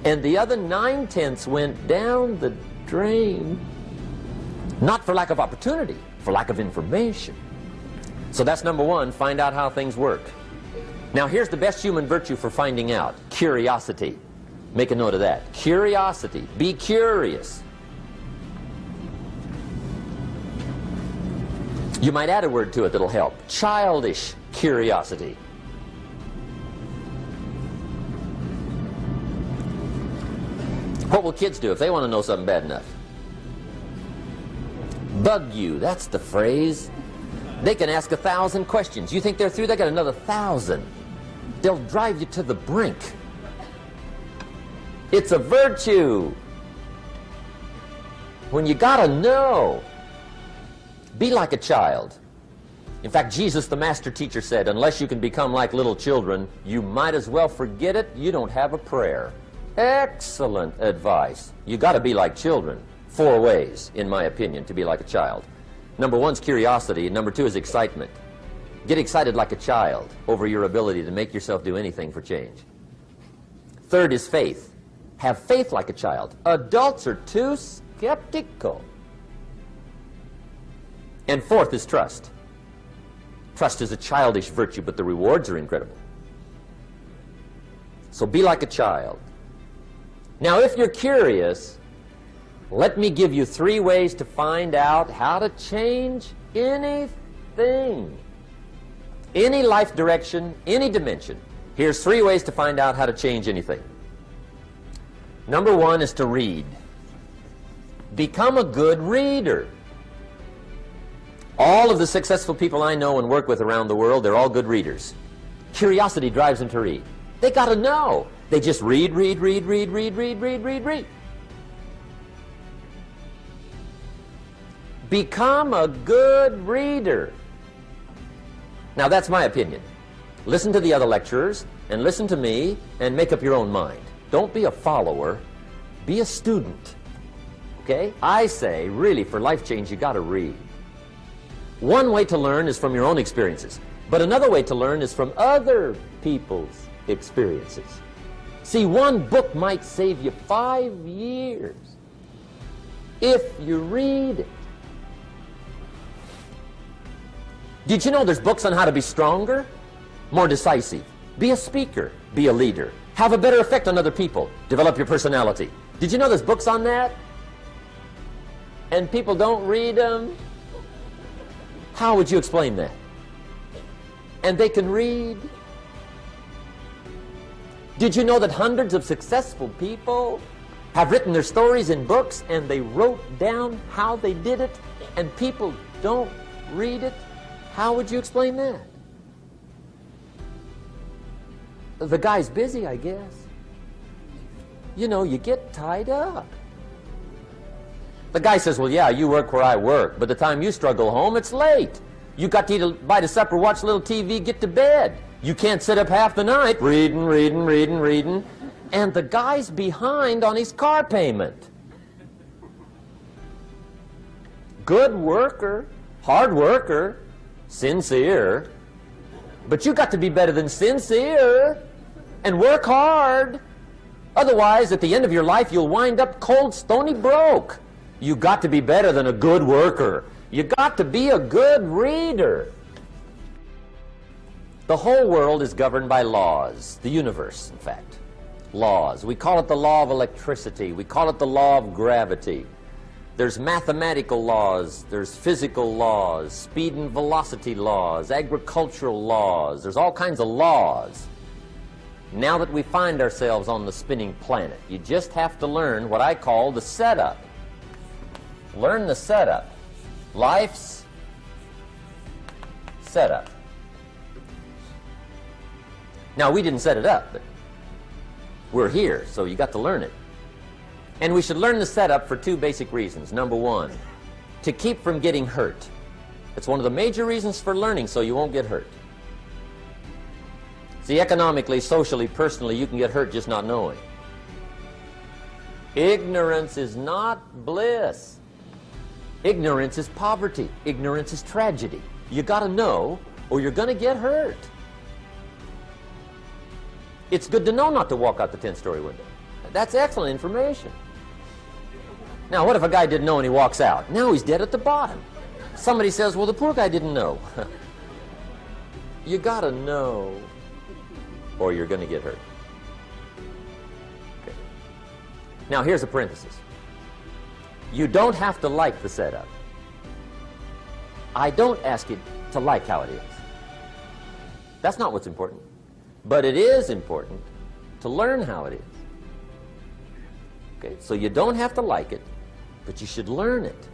And the other 9/10 went down the drain. Not for lack of opportunity, for lack of information. So that's number 1, find out how things work. Now here's the best human virtue for finding out, curiosity. Make a note of that. Curiosity. Be curious. You might add a word to it that'll help. Childish curiosity. What will kids do if they want to know something bad enough? Bug you, that's the phrase. They can ask 1,000 questions. You think they're through? They got another 1,000. They'll drive you to the brink. It's a virtue. when you gotta know. Be like a child. In fact, Jesus, the master teacher, said, unless you can become like little children, you might as well forget it. You don't have a prayer. Excellent advice. You gotta be like children. 4 ways, in my opinion, to be like a child. Number 1 is curiosity, and number 2 is excitement. Get excited like a child over your ability to make yourself do anything for change. 3rd is faith. Have faith like a child. Adults are too skeptical. And 4th is trust. Trust is a childish virtue, but the rewards are incredible. So be like a child. Now, if you're curious, let me give you 3 ways to find out how to change anything. Any life direction, any dimension. Here's 3 ways to find out how to change anything. Number 1 is to read. Become a good reader. All of the successful people I know and work with around the world, they're all good readers. Curiosity drives them to read. They got to know. They just read. Become a good reader. Now, that's my opinion. Listen to the other lecturers and listen to me and make up your own mind. Don't be a follower. Be a student. Okay? I say, really, for life change, you got to read. One way to learn is from your own experiences, but another way to learn is from other people's experiences. See, one book might save you 5 years if you read it. Did you know there's books on how to be stronger, more decisive, be a speaker, be a leader, have a better effect on other people, develop your personality? Did you know there's books on that? And people don't read them? How would you explain that? And they can read. Did you know that hundreds of successful people have written their stories in books and they wrote down how they did it and people don't read it? How would you explain that? The guy's busy, I guess. You know, you get tied up. The guy says, well, yeah, you work where I work, but the time you struggle home, it's late. You got to eat a bite of supper, watch a little TV, get to bed. You can't sit up half the night reading. And the guy's behind on his car payment. Good worker, hard worker, sincere. But you got to be better than sincere and work hard. Otherwise, at the end of your life, you'll wind up cold, stony broke. You got to be better than a good worker. You got to be a good reader. The whole world is governed by laws. The universe, in fact. Laws. We call it the law of electricity. We call it the law of gravity. There's mathematical laws. There's physical laws. Speed and velocity laws. Agricultural laws. There's all kinds of laws. Now that we find ourselves on the spinning planet, you just have to learn what I call the setup. Learn the setup. Life's setup. Now, we didn't set it up, but we're here, so you got to learn it. And we should learn the setup for 2 basic reasons. Number 1, to keep from getting hurt. It's one of the major reasons for learning, so you won't get hurt. See, economically, socially, personally, you can get hurt just not knowing. Ignorance is not bliss. Ignorance is poverty. Ignorance is tragedy. You got to know, or you're going to get hurt. It's good to know not to walk out the 10th-story window. That's excellent information. Now, what if a guy didn't know and he walks out? Now he's dead at the bottom. Somebody says, well, the poor guy didn't know. You got to know, or you're going to get hurt. Okay. Now, here's a parenthesis. You don't have to like the setup. I don't ask you to like how it is. That's not what's important. But it is important to learn how it is. Okay, so you don't have to like it, but you should learn it.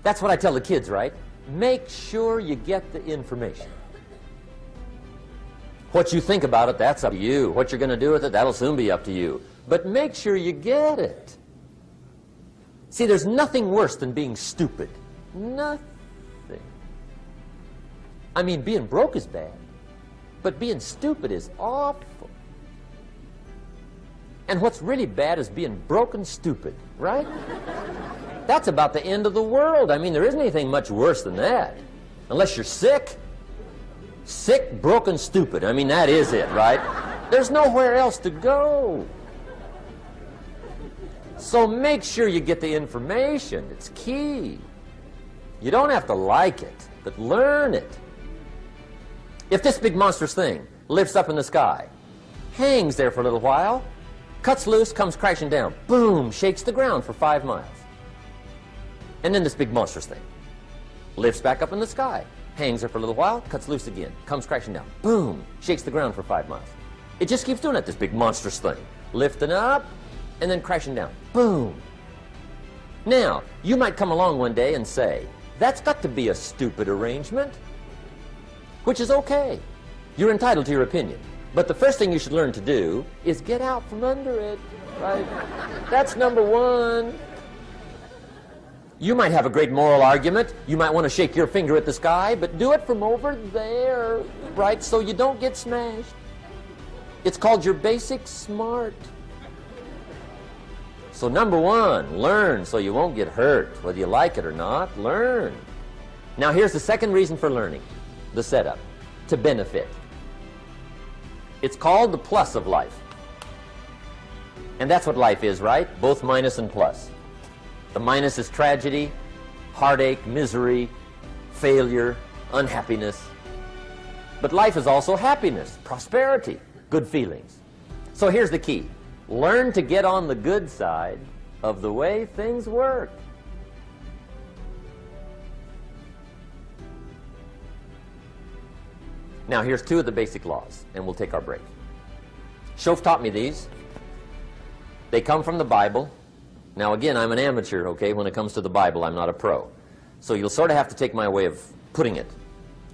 That's what I tell the kids, right? Make sure you get the information. What you think about it, that's up to you. What you're going to do with it, that'll soon be up to you. But make sure you get it. See, there's nothing worse than being stupid. Nothing. I mean, being broke is bad, but being stupid is awful. And what's really bad is being broke and stupid, right? That's about the end of the world. I mean, there isn't anything much worse than that. Unless you're sick. Sick, broken, stupid. I mean, that is it, right? There's nowhere else to go. So make sure you get the information. It's key. You don't have to like it, but learn it. If this big monstrous thing lifts up in the sky, hangs there for a little while, cuts loose, comes crashing down, boom, shakes the ground for 5 miles. And then this big monstrous thing lifts back up in the sky, hangs there for a little while, cuts loose again, comes crashing down, boom, shakes the ground for 5 miles. It just keeps doing it, this big monstrous thing, lifting up and then crashing down, boom. Now, you might come along one day and say, that's got to be a stupid arrangement, which is okay. You're entitled to your opinion. But the first thing you should learn to do is get out from under it, right? That's number one. You might have a great moral argument. You might want to shake your finger at the sky, but do it from over there, right, so you don't get smashed. It's called your basic smart. So number one, learn so you won't get hurt. Whether you like it or not, learn. Now here's the second reason for learning, the setup, to benefit. It's called the plus of life. And that's what life is, right? Both minus and plus. The minus is tragedy, heartache, misery, failure, unhappiness. But life is also happiness, prosperity, good feelings. So here's the key. Learn to get on the good side of the way things work. Now here's 2 of the basic laws, and we'll take our break. Schoaf taught me these. They come from the Bible. Now again, I'm an amateur, okay, when it comes to the Bible. I'm not a pro. So you'll sort of have to take my way of putting it.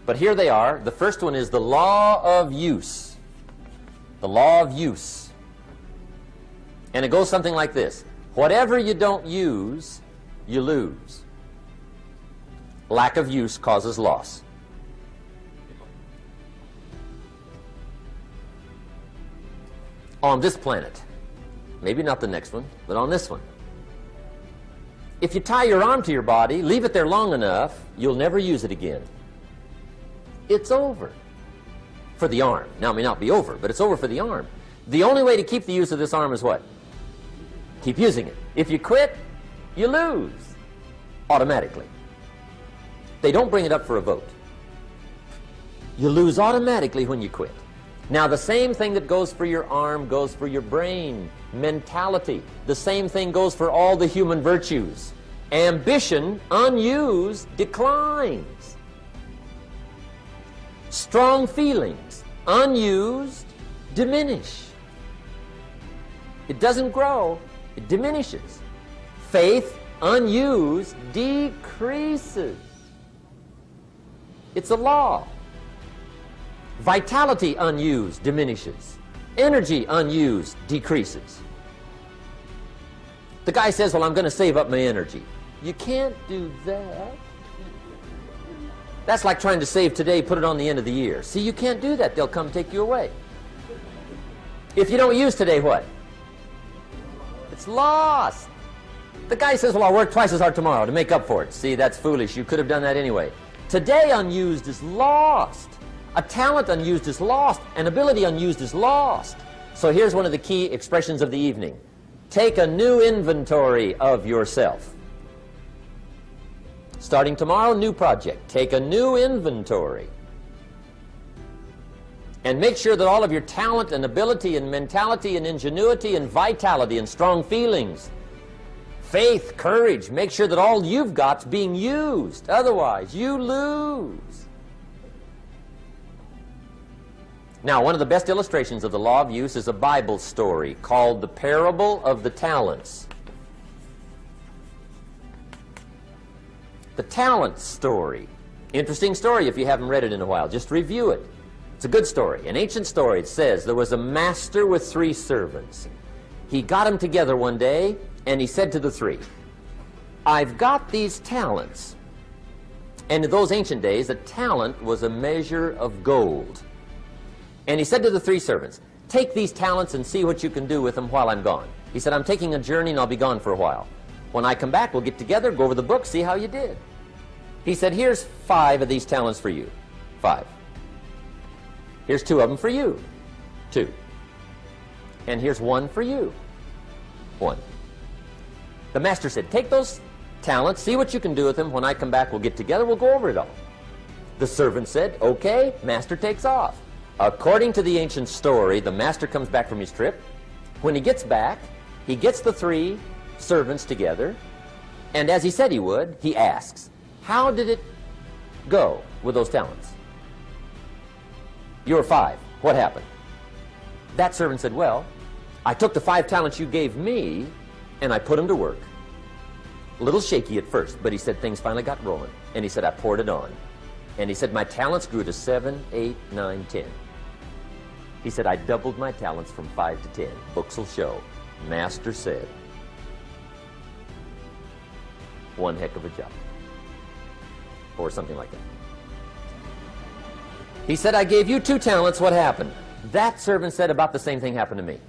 But here they are. The first one is the law of use. The law of use. And it goes something like this. Whatever you don't use, you lose. Lack of use causes loss. On this planet, maybe not the next one, but on this one, if you tie your arm to your body, leave it there long enough, you'll never use it again. It's over for the arm. Now, it may not be over, but it's over for the arm. The only way to keep the use of this arm is what? Keep using it. If you quit, you lose automatically. They don't bring it up for a vote. You lose automatically when you quit. Now, the same thing that goes for your arm goes for your brain, mentality. The same thing goes for all the human virtues. Ambition, unused, declines. Strong feelings, unused, diminish. It doesn't grow, it diminishes. Faith, unused, decreases. It's a law. Vitality, unused, diminishes. Energy, unused, decreases. The guy says, well, I'm going to save up my energy. You can't do that. That's like trying to save today, put it on the end of the year. See, you can't do that. They'll come take you away. If you don't use today, what? It's lost. The guy says, well, I'll work twice as hard tomorrow to make up for it. See, that's foolish. You could have done that anyway. Today unused is lost. A talent unused is lost. An ability unused is lost. So here's one of the key expressions of the evening. Take a new inventory of yourself. Starting tomorrow, new project. Take a new inventory. And make sure that all of your talent and ability and mentality and ingenuity and vitality and strong feelings, faith, courage, make sure that all you've got's being used. Otherwise, you lose. Now, one of the best illustrations of the law of use is a Bible story called the Parable of the Talents. The talent story. Interesting story if you haven't read it in a while. Just review it. It's a good story. An ancient story. It says there was a master with 3 servants. He got them together one day and he said to the 3, I've got these talents. And in those ancient days, a talent was a measure of gold. And he said to the 3 servants, take these talents and see what you can do with them while I'm gone. He said, I'm taking a journey and I'll be gone for a while. When I come back, we'll get together, go over the book, see how you did. He said, here's 5 of these talents for you. 5. Here's 2 of them for you. 2. And here's 1 for you. 1. The master said, take those talents, see what you can do with them. When I come back, we'll get together, we'll go over it all. The servant said, okay, master takes off. According to the ancient story, the master comes back from his trip. When he gets back, he gets the 3 servants together, and as he said he would, he asks, how did it go with those talents? You were 5. What happened? That servant said, well, I took the 5 talents you gave me, and I put them to work. A little shaky at first, but he said things finally got rolling. And he said, I poured it on. And he said, my talents grew to 7, 8, 9, 10. He said, I doubled my talents from 5 to 10. Books will show. Master said, one heck of a job. Or something like that. He said, I gave you 2 talents. What happened? That servant said, about the same thing happened to me.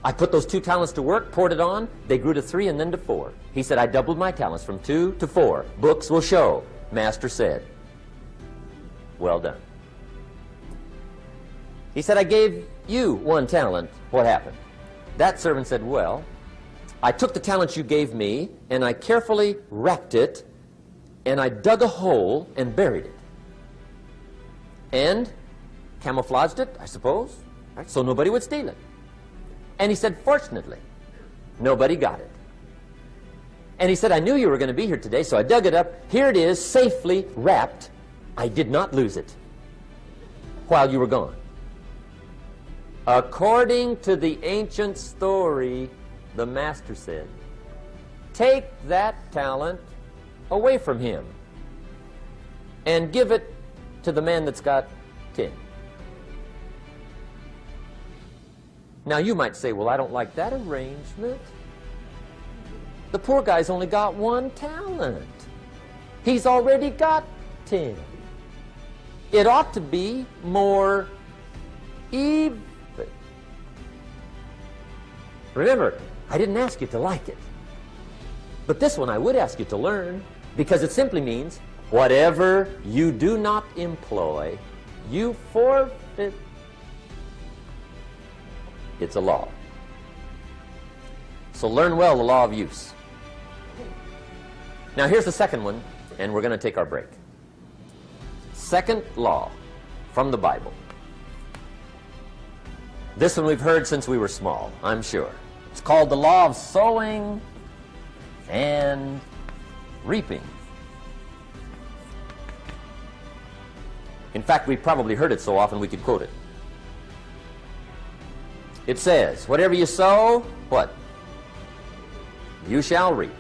I put those 2 talents to work, poured it on. They grew to 3 and then to 4. He said, I doubled my talents from 2 to 4. Books will show. Master said, well done. He said, I gave you 1 talent. What happened? That servant said, well, I took the talents you gave me, and I carefully wrapped it, and I dug a hole and buried it. And camouflaged it, I suppose, right, so nobody would steal it. And he said, fortunately, nobody got it. And he said, I knew you were going to be here today, so I dug it up. Here it is, safely wrapped. I did not lose it while you were gone. According to the ancient story, the master said, take that talent away from him and give it to the man that's got 10. Now you might say, well, I don't like that arrangement. The poor guy's only got 1 talent. He's already got 10. It ought to be more even. Remember, I didn't ask you to like it. But this one I would ask you to learn, because it simply means whatever you do not employ, you forfeit. It's a law. So learn well the law of use. Now here's the second one, and we're going to take our break. Second law from the Bible. This one we've heard since we were small, I'm sure. It's called the law of sowing and reaping. In fact, we've probably heard it so often we could quote it. It says, whatever you sow, what? You shall reap.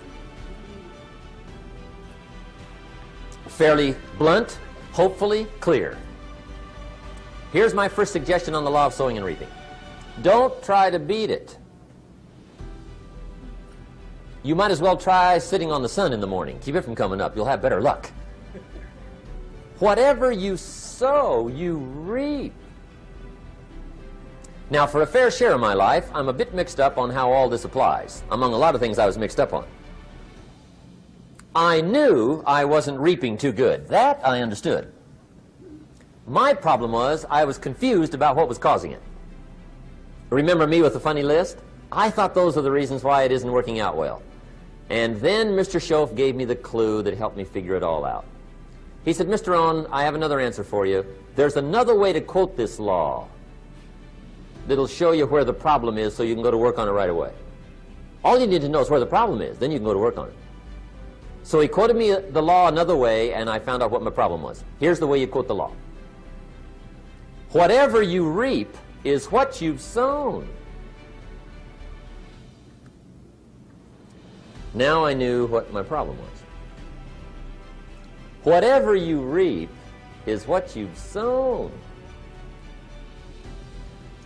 Fairly blunt, hopefully clear. Here's my first suggestion on the law of sowing and reaping. Don't try to beat it. You might as well try sitting on the sun in the morning. Keep it from coming up. You'll have better luck. Whatever you sow, you reap. Now, for a fair share of my life, I'm a bit mixed up on how all this applies. Among a lot of things I was mixed up on. I knew I wasn't reaping too good. That I understood. My problem was I was confused about what was causing it. Remember me with the funny list? I thought those are the reasons why it isn't working out well. And then Mr. Schoaf gave me the clue that helped me figure it all out. He said, Mr. Rohn, I have another answer for you. There's another way to quote this law that'll show you where the problem is so you can go to work on it right away. All you need to know is where the problem is, then you can go to work on it. So he quoted me the law another way, and I found out what my problem was. Here's the way you quote the law. Whatever you reap is what you've sown. Now I knew what my problem was. Whatever you reap is what you've sown.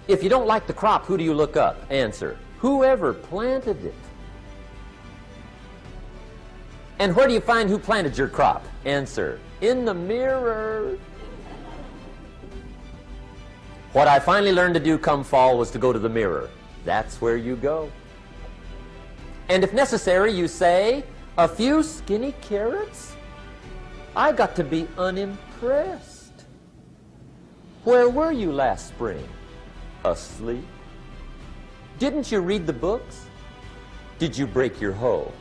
If you don't like the crop, who do you look up? Answer, whoever planted it. And where do you find who planted your crop? Answer, in the mirror. What I finally learned to do come fall was to go to the mirror. That's where you go. And if necessary, you say, a few skinny carrots? I got to be unimpressed. Where were you last spring? Asleep? Didn't you read the books? Did you break your hoe?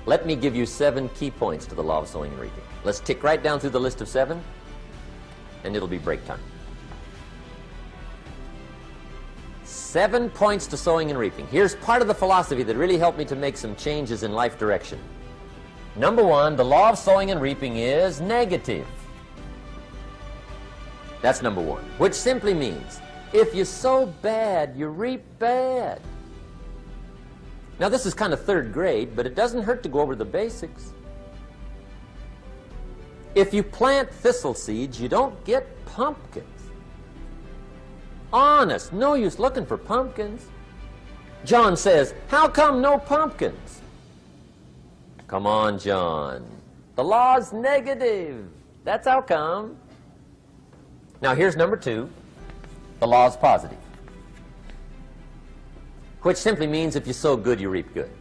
Let me give you 7 key points to the law of sowing and reaping. Let's tick right down through the list of 7, and it'll be break time. 7 points to sowing and reaping. Here's part of the philosophy that really helped me to make some changes in life direction. Number 1, the law of sowing and reaping is negative. That's number 1, which simply means if you sow bad, you reap bad. Now, this is kind of 3rd grade, but it doesn't hurt to go over the basics. If you plant thistle seeds, you don't get pumpkins. Honest, no use looking for pumpkins. John says, how come no pumpkins? Come on, John. The law's negative. That's how come. Now, here's number 2. The law's positive, which simply means if you sow good, you reap good.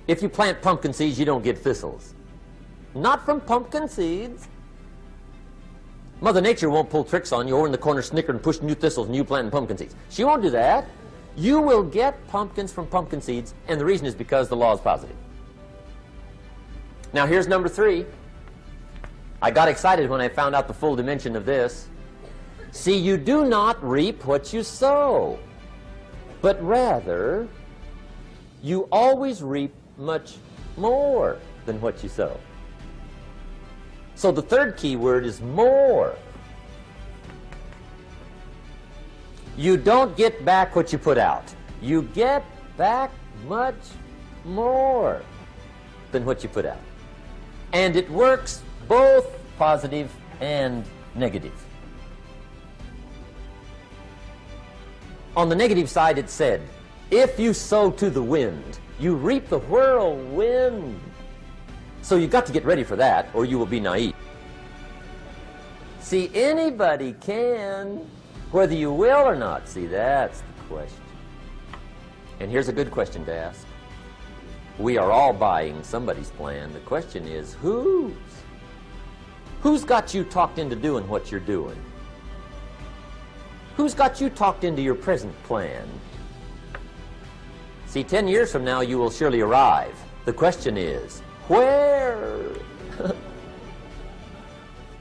If you plant pumpkin seeds, you don't get thistles. Not from pumpkin seeds. Mother Nature won't pull tricks on you over in the corner, snicker and push new thistles and you planting pumpkin seeds. She won't do that. You will get pumpkins from pumpkin seeds, and the reason is because the law is positive. Now, here's number 3. I got excited when I found out the full dimension of this. See, you do not reap what you sow, but rather, you always reap much more than what you sow. So the 3rd key word is more. You don't get back what you put out. You get back much more than what you put out. And it works both positive and negative. On the negative side, it said, if you sow to the wind, you reap the whirlwind. So you've got to get ready for that, or you will be naive. See, anybody can, whether you will or not. See, that's the question. And here's a good question to ask. We are all buying somebody's plan. The question is, whose? Who's got you talked into doing what you're doing? Who's got you talked into your present plan? See, 10 years from now, you will surely arrive. The question is, where?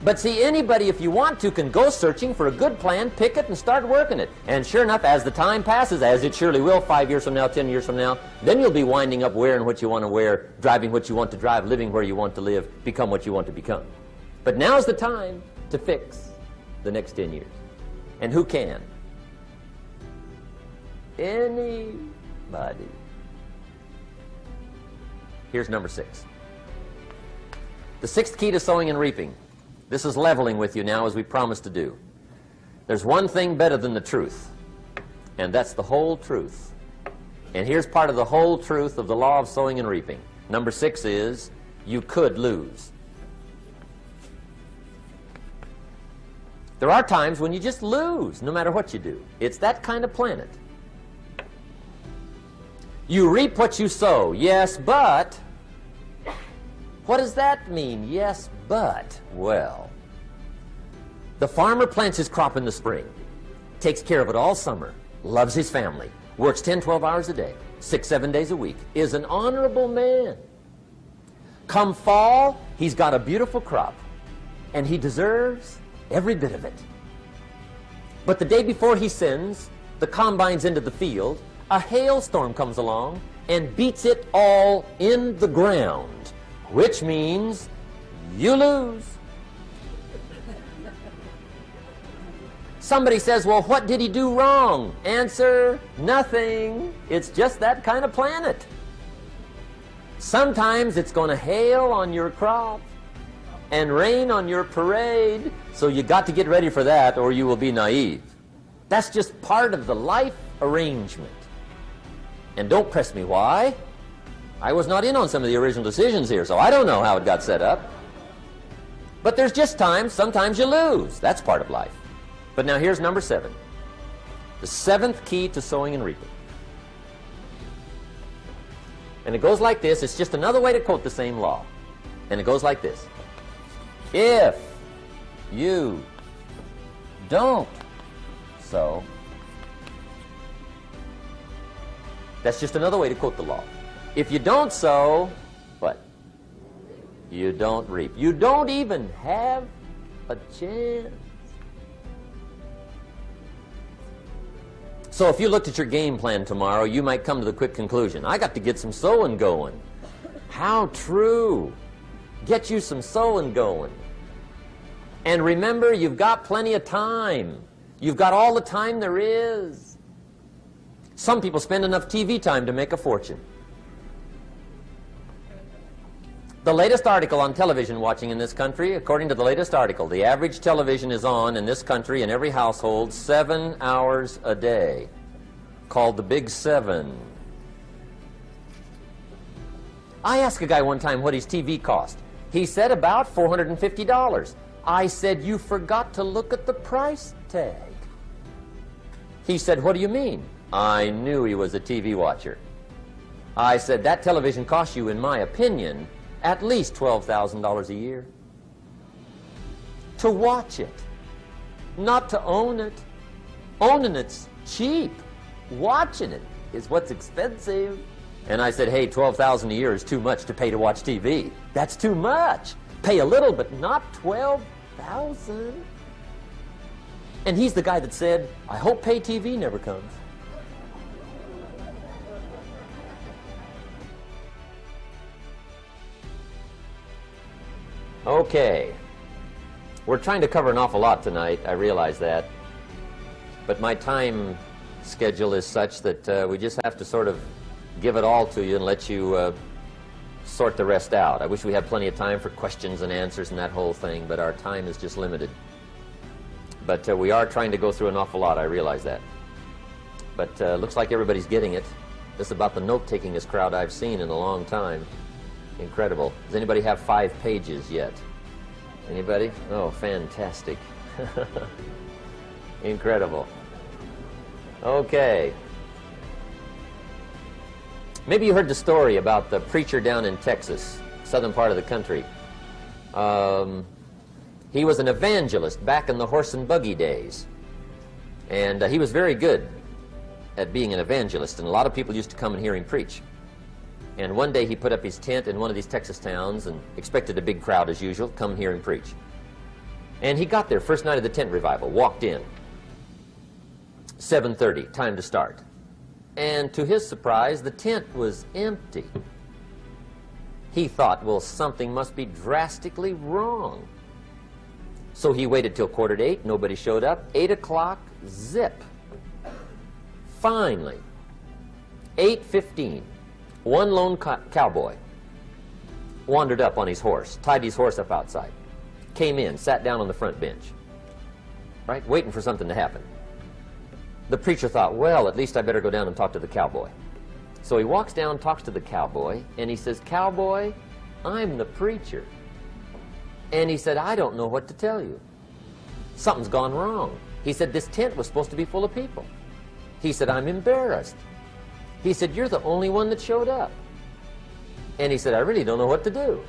But see, anybody, if you want to, can go searching for a good plan, pick it, and start working it. And sure enough, as the time passes, as it surely will 5 years from now, 10 years from now, then you'll be winding up wearing what you want to wear, driving what you want to drive, living where you want to live, become what you want to become. But now's the time to fix the next 10 years. And who can? Anybody. Here's number 6. The 6th key to sowing and reaping. This is leveling with you now, as we promised to do. There's one thing better than the truth, and that's the whole truth. And here's part of the whole truth of the law of sowing and reaping. Number 6 is, you could lose. There are times when you just lose, no matter what you do. It's that kind of planet. You reap what you sow, yes, but... What does that mean, yes, but? Well, the farmer plants his crop in the spring, takes care of it all summer, loves his family, works 10, 12 hours a day, 6, 7 days a week, is an honorable man. Come fall, he's got a beautiful crop, and he deserves every bit of it. But the day before he sends the combines into the field, a hailstorm comes along and beats it all in the ground, which means you lose. Somebody says, well, what did he do wrong? Answer, nothing. It's just that kind of planet. Sometimes it's going to hail on your crop and rain on your parade, so you got to get ready for that or you will be naive. That's just part of the life arrangement. And don't press me why. I was not in on some of the original decisions here, so I don't know how it got set up. But there's just times, sometimes you lose. That's part of life. But now here's number 7. The 7th key to sowing and reaping. And it goes like this. It's just another way to quote the same law. And it goes like this. If you don't sow, that's just another way to quote the law. If you don't sow, what? You don't reap. You don't even have a chance. So if you looked at your game plan tomorrow, you might come to the quick conclusion, I got to get some sowing going. How true. Get you some sowing going. And remember, you've got plenty of time. You've got all the time there is. Some people spend enough TV time to make a fortune. The latest article on television watching in this country, according to the latest article, the average television is on in this country in every household 7 hours a day, called the Big 7. I asked a guy one time what his TV cost. He said about $450. I said, you forgot to look at the price tag. He said, what do you mean? I knew he was a TV watcher. I said, that television costs you, in my opinion, at least $12,000 a year. To watch it, not to own it. Owning it's cheap. Watching it is what's expensive. And I said, hey, $12,000 a year is too much to pay to watch TV. That's too much. Pay a little, but not $12,000. And he's the guy that said, I hope pay TV never comes. Okay, we're trying to cover an awful lot tonight, I realize that, but my time schedule is such that we just have to sort of give it all to you and let you sort the rest out. I wish we had plenty of time for questions and answers and that whole thing, but our time is just limited. But we are trying to go through an awful lot, I realize that. But looks like everybody's getting it. This is about the note-takingest crowd I've seen in a long time. Incredible. Does anybody have 5 pages yet? Anybody? Oh, fantastic. Incredible. Okay. Maybe you heard the story about the preacher down in Texas, southern part of the country. He was an evangelist back in the horse and buggy days. And he was very good at being an evangelist, and a lot of people used to come and hear him preach. And one day he put up his tent in one of these Texas towns and expected a big crowd as usual, come hear him preach. And he got there, first night of the tent revival, walked in. 7:30, time to start. And to his surprise, the tent was empty. He thought, well, something must be drastically wrong. So he waited till 7:45, nobody showed up. 8 o'clock, zip. Finally, 8:15. One lone cowboy wandered up on his horse, tied his horse up outside, came in, sat down on the front bench, right, waiting for something to happen. The preacher thought, well, at least I better go down and talk to the cowboy. So he walks down, talks to the cowboy, and he says, Cowboy, I'm the preacher. And he said, I don't know what to tell you. Something's gone wrong. He said, this tent was supposed to be full of people. He said, I'm embarrassed. He said, you're the only one that showed up. And he said, I really don't know what to do.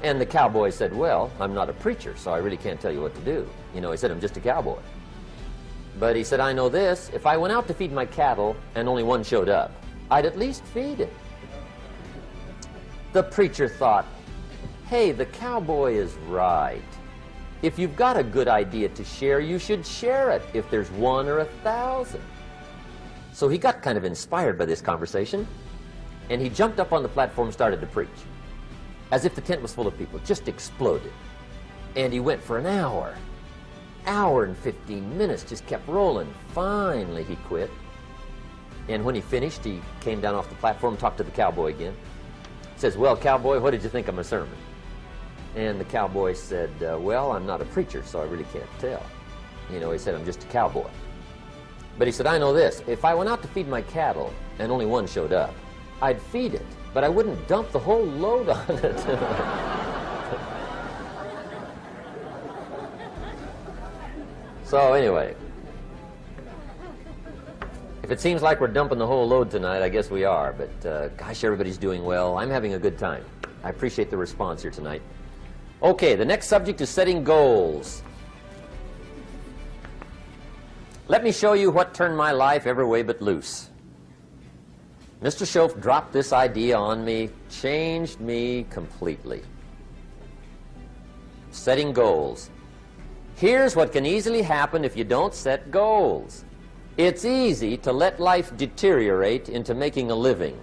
And the cowboy said, well, I'm not a preacher, so I really can't tell you what to do. You know, he said, I'm just a cowboy. But he said, I know this, if I went out to feed my cattle and only one showed up, I'd at least feed it. The preacher thought, hey, the cowboy is right. If you've got a good idea to share, you should share it if there's 1 or 1,000. So he got kind of inspired by this conversation, and he jumped up on the platform and started to preach. As if the tent was full of people, just exploded. And he went for an hour. Hour and 15 minutes, just kept rolling. Finally, he quit. And when he finished, he came down off the platform, talked to the cowboy again. Says, well, cowboy, what did you think of my sermon? And the cowboy said, well, I'm not a preacher, so I really can't tell. You know, he said, I'm just a cowboy. But he said, I know this. If I went out to feed my cattle and only one showed up, I'd feed it, but I wouldn't dump the whole load on it. So anyway, if it seems like we're dumping the whole load tonight, I guess we are. But gosh, everybody's doing well. I'm having a good time. I appreciate the response here tonight. Okay, the next subject is setting goals. Let me show you what turned my life every way but loose. Mr. Schoaf dropped this idea on me, changed me completely. Setting goals. Here's what can easily happen if you don't set goals. It's easy to let life deteriorate into making a living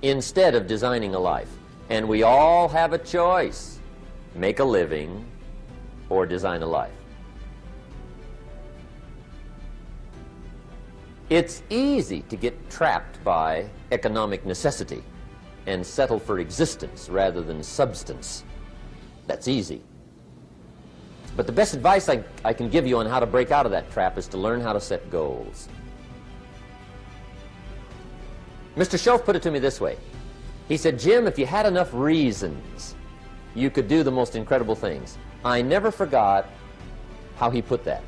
instead of designing a life. And we all have a choice. Make a living or design a life. It's easy to get trapped by economic necessity and settle for existence rather than substance. That's easy. But the best advice I can give you on how to break out of that trap is to learn how to set goals. Mr. Schoaf put it to me this way. He said, Jim, if you had enough reasons, you could do the most incredible things. I never forgot how he put that.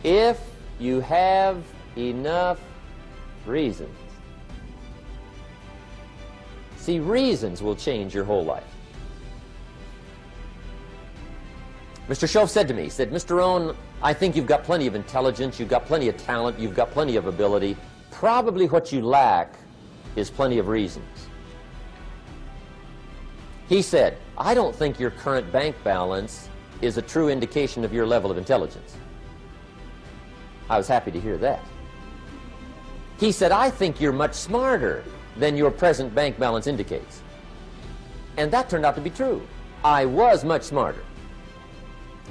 If you have enough reasons. See, reasons will change your whole life. Mr. Schoaf said to me, he said, Mr. Rohn, I think you've got plenty of intelligence, you've got plenty of talent, you've got plenty of ability. Probably what you lack is plenty of reasons. He said, I don't think your current bank balance is a true indication of your level of intelligence. I was happy to hear that. He said, I think you're much smarter than your present bank balance indicates. And that turned out to be true. I was much smarter.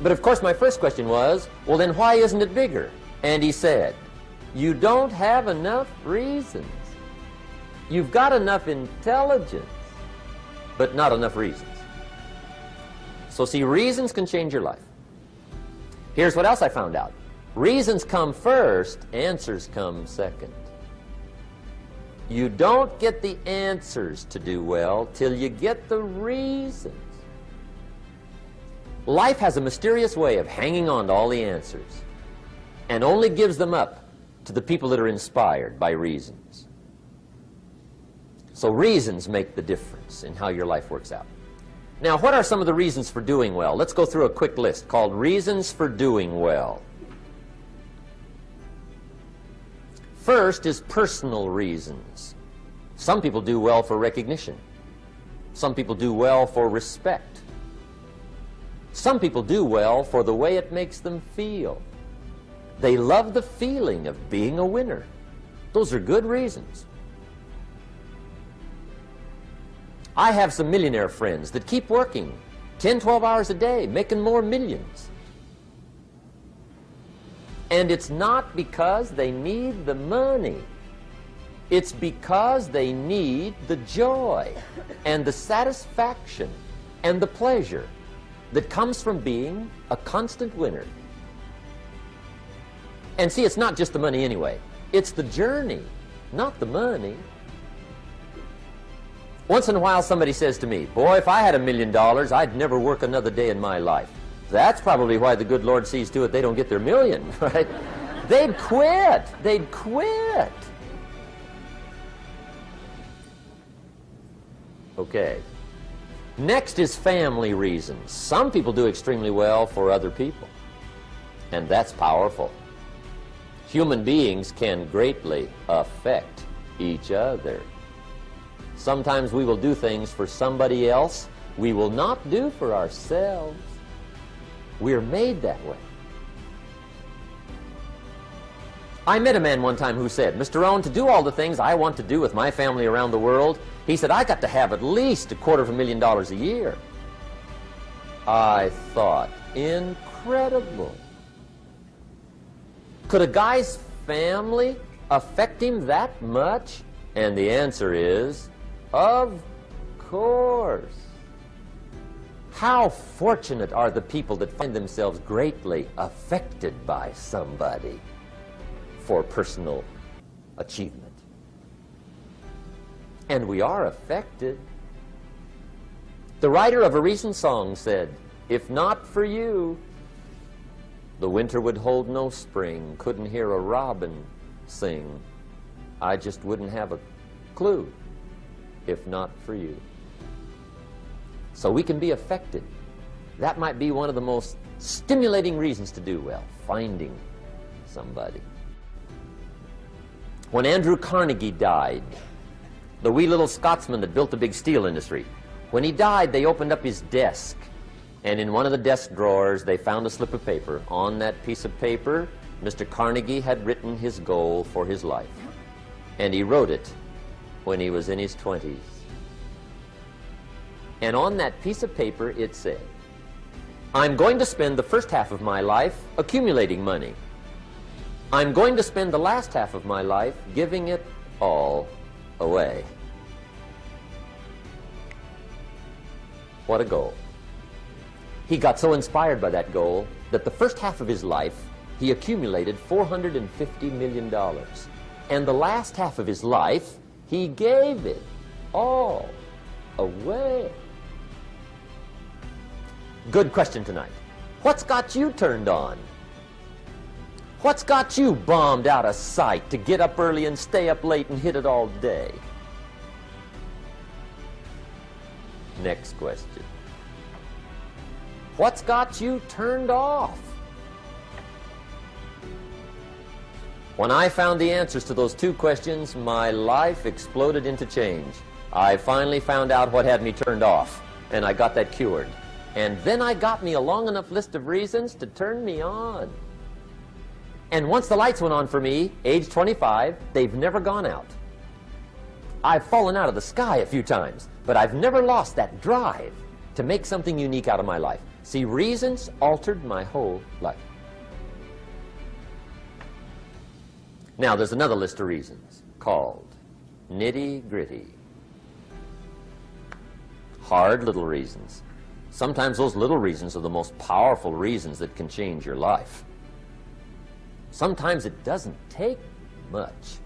But of course my first question was, well then why isn't it bigger? And he said, you don't have enough reasons. You've got enough intelligence, but not enough reasons. So see, reasons can change your life. Here's what else I found out. Reasons come first, answers come second. You don't get the answers to do well till you get the reasons. Life has a mysterious way of hanging on to all the answers and only gives them up to the people that are inspired by reasons. So reasons make the difference in how your life works out. Now, what are some of the reasons for doing well? Let's go through a quick list called Reasons for Doing Well. First is personal reasons. Some people do well for recognition. Some people do well for respect. Some people do well for the way it makes them feel. They love the feeling of being a winner. Those are good reasons. I have some millionaire friends that keep working 10, 12 hours a day, making more millions. And it's not because they need the money. It's because they need the joy and the satisfaction and the pleasure that comes from being a constant winner. And see, it's not just the money anyway. It's the journey, not the money. Once in a while somebody says to me, boy, if I had $1 million, I'd never work another day in my life. That's probably why the good Lord sees to it they don't get their million, right? They'd quit. They'd quit. Okay. Next is family reasons. Some people do extremely well for other people, and that's powerful. Human beings can greatly affect each other. Sometimes we will do things for somebody else we will not do for ourselves. We're made that way. I met a man one time who said, Mr. Rohn, to do all the things I want to do with my family around the world, he said, I got to have at least $250,000 a year. I thought, incredible. Could a guy's family affect him that much? And the answer is, of course. How fortunate are the people that find themselves greatly affected by somebody for personal achievement. And we are affected. The writer of a recent song said, "If not for you, the winter would hold no spring, couldn't hear a robin sing. I just wouldn't have a clue if not for you." So we can be affected. That might be one of the most stimulating reasons to do well, finding somebody. When Andrew Carnegie died, the wee little Scotsman that built the big steel industry, when he died, they opened up his desk, and in one of the desk drawers, they found a slip of paper. On that piece of paper, Mr. Carnegie had written his goal for his life, and he wrote it when he was in his 20s. And on that piece of paper, it said, "I'm going to spend the first half of my life accumulating money. I'm going to spend the last half of my life giving it all away." What a goal. He got so inspired by that goal that the first half of his life, he accumulated $450 million. And the last half of his life, he gave it all away. Good question tonight. What's got you turned on? What's got you bombed out of sight to get up early and stay up late and hit it all day? Next question. What's got you turned off? When I found the answers to those two questions, my life exploded into change. I finally found out what had me turned off, and I got that cured. And then I got me a long enough list of reasons to turn me on. And once the lights went on for me, age 25, they've never gone out. I've fallen out of the sky a few times, but I've never lost that drive to make something unique out of my life. See, reasons altered my whole life. Now, there's another list of reasons called nitty-gritty. Hard little reasons. Sometimes those little reasons are the most powerful reasons that can change your life. Sometimes it doesn't take much.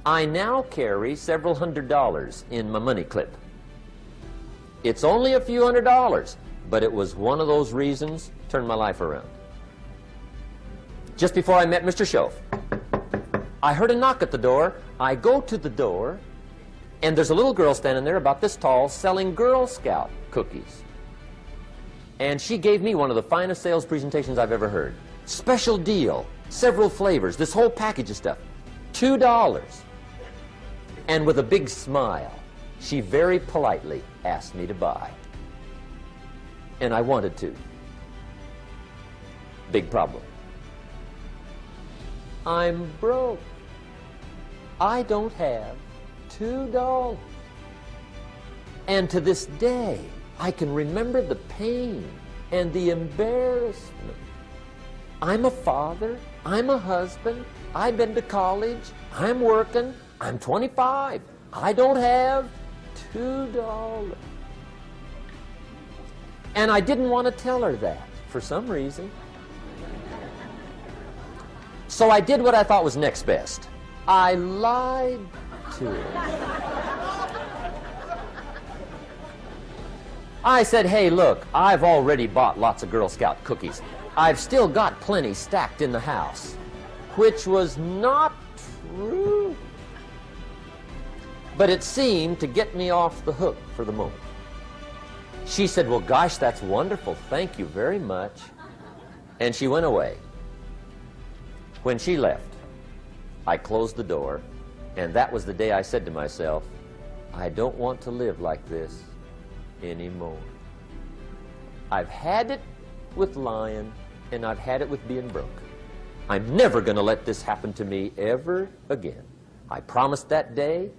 I now carry several $100s in my money clip. It's only a few $100s, but it was one of those reasons that turned my life around. Just before I met Mr. Schoaf, I heard a knock at the door. I go to the door, and there's a little girl standing there about this tall selling Girl Scout cookies. And she gave me one of the finest sales presentations I've ever heard. Special deal, several flavors, this whole package of stuff, $2. And with a big smile, she very politely asked me to buy. And I wanted to. Big problem. I'm broke. I don't have $2. And to this day, I can remember the pain and the embarrassment. I'm a father, I'm a husband, I've been to college, I'm working, I'm 25, I don't have $2. And I didn't want to tell her that for some reason. So I did what I thought was next best. I lied to her. I said, "Hey, look, I've already bought lots of Girl Scout cookies. I've still got plenty stacked in the house," which was not true. But it seemed to get me off the hook for the moment. She said, "Well, gosh, that's wonderful. Thank you very much." And she went away. When she left, I closed the door, and that was the day I said to myself, I don't want to live like this anymore. I've had it with lying, and I've had it with being broke. I'm never going to let this happen to me ever again. I promised that day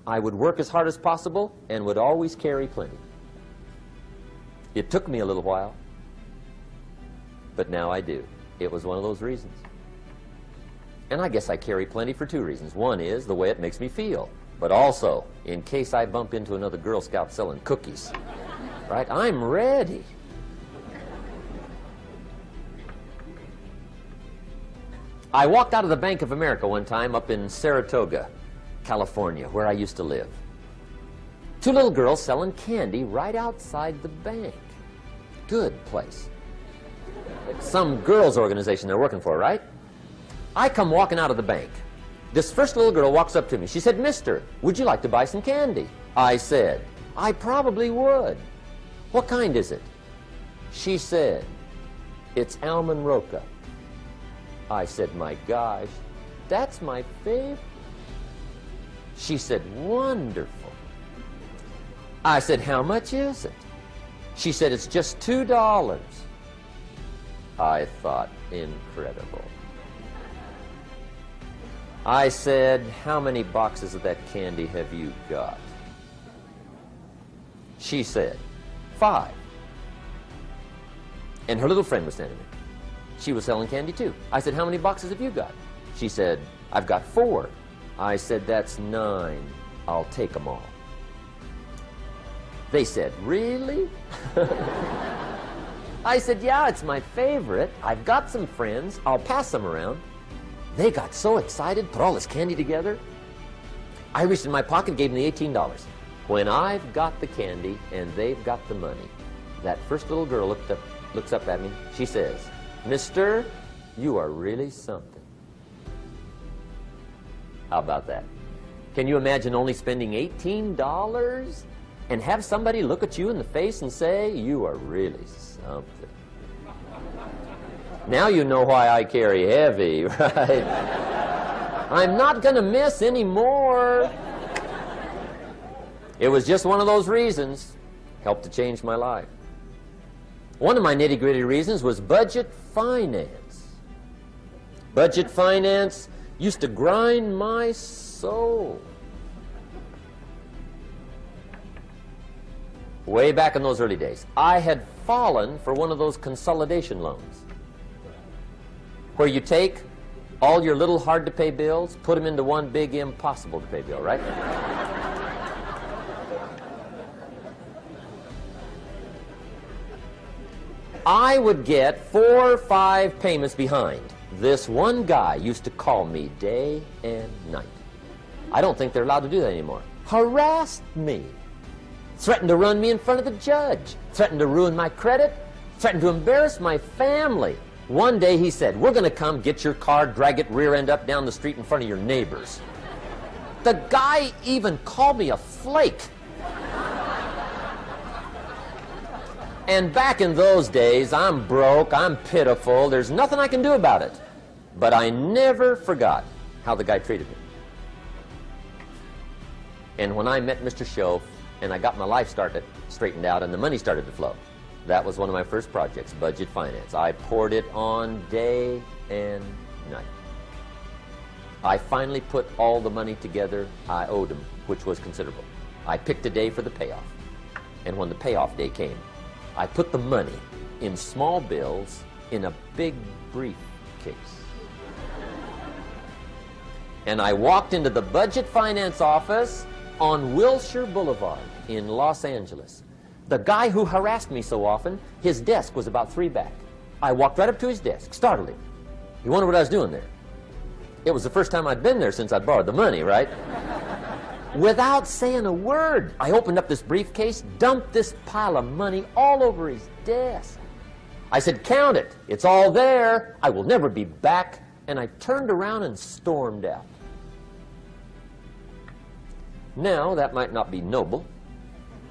I would work as hard as possible and would always carry plenty. It took me a little while, but now I do. It was one of those reasons. And I guess I carry plenty for two reasons. One is the way it makes me feel, but also in case I bump into another Girl Scout selling cookies. right? I'm ready. I walked out of the Bank of America one time up in Saratoga, California, where I used to live. Two little girls selling candy right outside the bank. Good place. Some girls' organization they're working for, right? I come walking out of the bank. This first little girl walks up to me. She said, "Mister, would you like to buy some candy?" I said, "I probably would." "What kind is it?" She said, "It's almond roca." I said, "My gosh, that's my favorite." She said, "Wonderful." I said, "How much is it?" She said, "It's just $2. I thought, incredible. I said, "How many boxes of that candy have you got?" She said, 5. And her little friend was standing there. She was selling candy too. I said, "How many boxes have you got?" She said, "I've got 4. I said, "That's 9. I'll take them all." They said, "Really?" I said, "Yeah, it's my favorite. I've got some friends. I'll pass them around." They got so excited, put all this candy together. I reached in my pocket, gave them the $18. When I've got the candy and they've got the money, that first little girl looks up at me. She says, "Mister, you are really something." How about that? Can you imagine only spending $18 and have somebody look at you in the face and say, "You are really something"? Now you know why I carry heavy, right? I'm not going to miss anymore. It was just one of those reasons. Helped to change my life. One of my nitty-gritty reasons was budget finance. Budget finance used to grind my soul. Way back in those early days, I had fallen for one of those consolidation loans, where you take all your little hard-to-pay bills, put them into one big impossible-to-pay bill, right? I would get 4 or 5 payments behind. This one guy used to call me day and night. I don't think they're allowed to do that anymore. Harassed me. Threatened to run me in front of the judge. Threatened to ruin my credit. Threatened to embarrass my family. One day he said, "We're going to come get your car, drag it rear end up down the street in front of your neighbors." The guy even called me a flake. And back in those days, I'm broke, I'm pitiful, there's nothing I can do about it. But I never forgot how the guy treated me. And when I met Mr. Schoaf and I got my life straightened out and the money started to flow, that was one of my first projects, budget finance. I poured it on day and night. I finally put all the money together I owed him, which was considerable. I picked a day for the payoff. And when the payoff day came, I put the money in small bills in a big briefcase. And I walked into the budget finance office on Wilshire Boulevard in Los Angeles. The guy who harassed me so often, his desk was about 3 back. I walked right up to his desk, startled him. He wondered what I was doing there. It was the first time I'd been there since I'd borrowed the money, right? Without saying a word, I opened up this briefcase, dumped this pile of money all over his desk. I said, "Count it. It's all there. I will never be back." And I turned around and stormed out. Now, that might not be noble,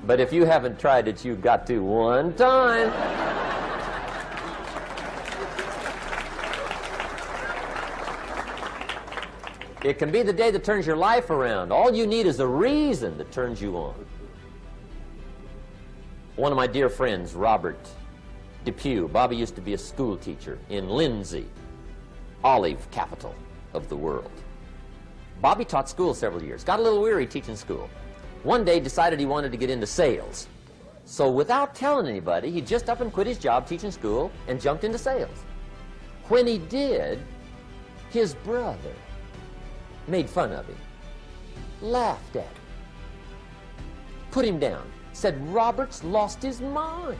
but if you haven't tried it, you've got to one time. It can be the day that turns your life around. All you need is a reason that turns you on. One of my dear friends, Robert Depew, Bobby used to be a school teacher in Lindsay, olive capital of the world. Bobby taught school several years, got a little weary teaching school. One day decided he wanted to get into sales. So without telling anybody, he just up and quit his job teaching school and jumped into sales. When he did, his brother made fun of him, laughed at him, put him down, said Robert's lost his mind.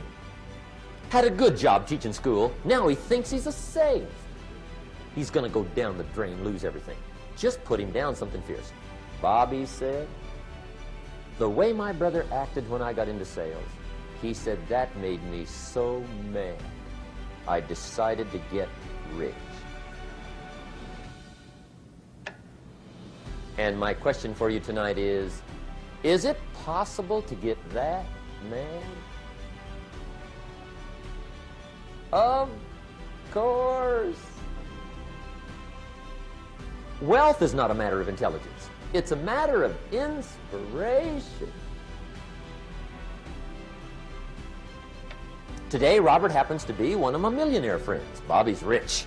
Had a good job teaching school. Now he thinks he's a saint. He's going to go down the drain, lose everything. Just put him down something fierce. Bobby said, the way my brother acted when I got into sales, he said that made me so mad. I decided to get rich. And my question for you tonight is it possible to get that mad? Of course. Wealth is not a matter of intelligence. It's a matter of inspiration. Today, Robert happens to be one of my millionaire friends. Bobby's rich.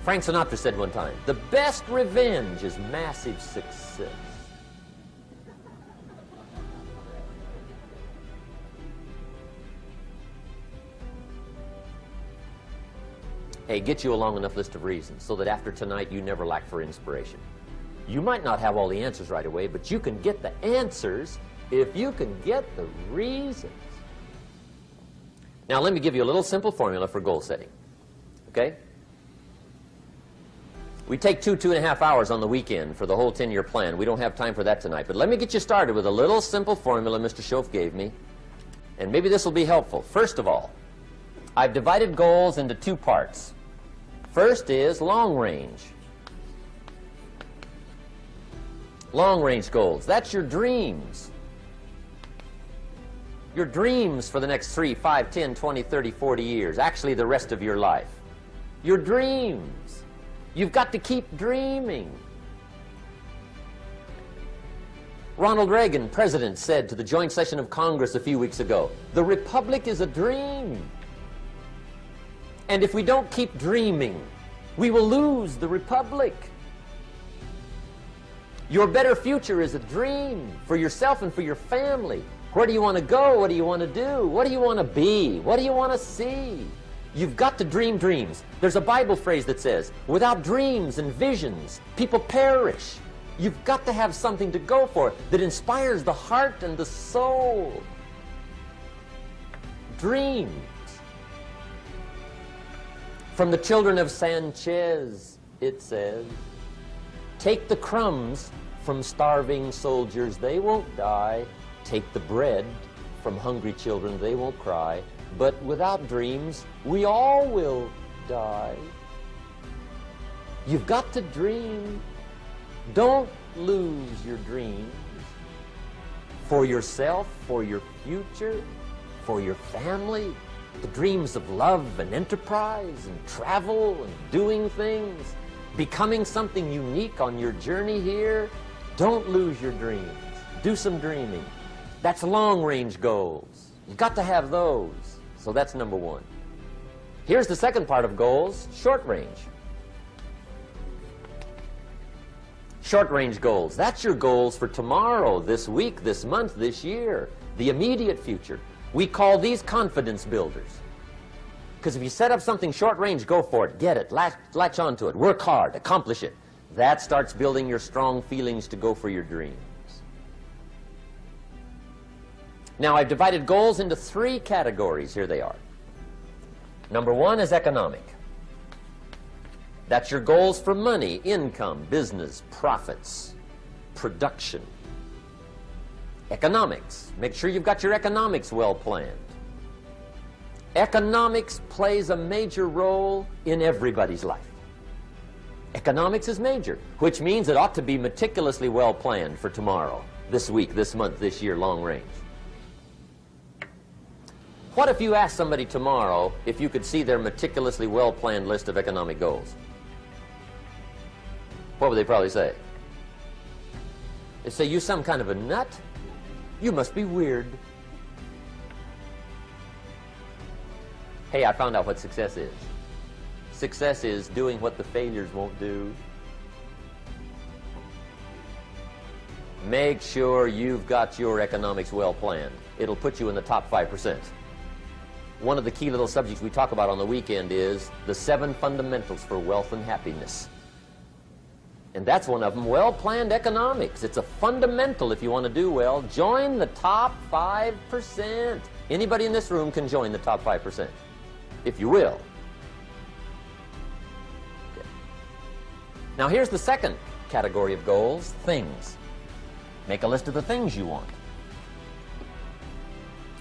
Frank Sinatra said one time, the best revenge is massive success. Hey, get you a long enough list of reasons so that after tonight you never lack for inspiration. You might not have all the answers right away, but you can get the answers if you can get the reasons. Now, let me give you a little simple formula for goal setting. Okay? We take 2.5 hours on the weekend for the whole 10-year plan. We don't have time for that tonight, but let me get you started with a little simple formula Mr. Schoaf gave me, and maybe this will be helpful. First of all, I've divided goals into two parts. First is long range. Long range goals. That's your dreams. Your dreams for the next 3, 5, 10, 20, 30, 40 years. Actually, the rest of your life. Your dreams. You've got to keep dreaming. Ronald Reagan, president, said to the joint session of Congress a few weeks ago, the Republic is a dream. And if we don't keep dreaming, we will lose the Republic. Your better future is a dream for yourself and for your family. Where do you want to go? What do you want to do? What do you want to be? What do you want to see? You've got to dream dreams. There's a Bible phrase that says, without dreams and visions, people perish. You've got to have something to go for that inspires the heart and the soul. Dreams. From the children of Sanchez, it says, take the crumbs from starving soldiers, they won't die. Take the bread from hungry children, they won't cry. But without dreams, we all will die. You've got to dream. Don't lose your dreams. For yourself, for your future, for your family. The dreams of love and enterprise and travel and doing things. Becoming something unique on your journey here. Don't lose your dreams. Do some dreaming. That's long-range goals. You've got to have those. So that's number one. Here's the second part of goals, short range. Short-range goals. That's your goals for tomorrow, this week, this month, this year, the immediate future. We call these confidence builders. Because if you set up something short-range, go for it, get it, latch onto it, work hard, accomplish it. That starts building your strong feelings to go for your dreams. Now, I've divided goals into 3 categories. Here they are. Number 1 is economic. That's your goals for money, income, business, profits, production. Economics. Make sure you've got your economics well planned. Economics plays a major role in everybody's life. Economics is major, which means it ought to be meticulously well planned for tomorrow, this week, this month, this year, long range. What if you asked somebody tomorrow if you could see their meticulously well-planned list of economic goals? What would they probably say? They'd say, you some kind of a nut? You must be weird. Hey, I found out what success is. Success is doing what the failures won't do. Make sure you've got your economics well planned. It'll put you in the top 5%. One of the key little subjects we talk about on the weekend is the 7 fundamentals for wealth and happiness. And that's one of them, well-planned economics. It's a fundamental if you want to do well. Join the top 5%. Anybody in this room can join the top 5%, if you will. Okay. Now here's the second category of goals, things. Make a list of the things you want.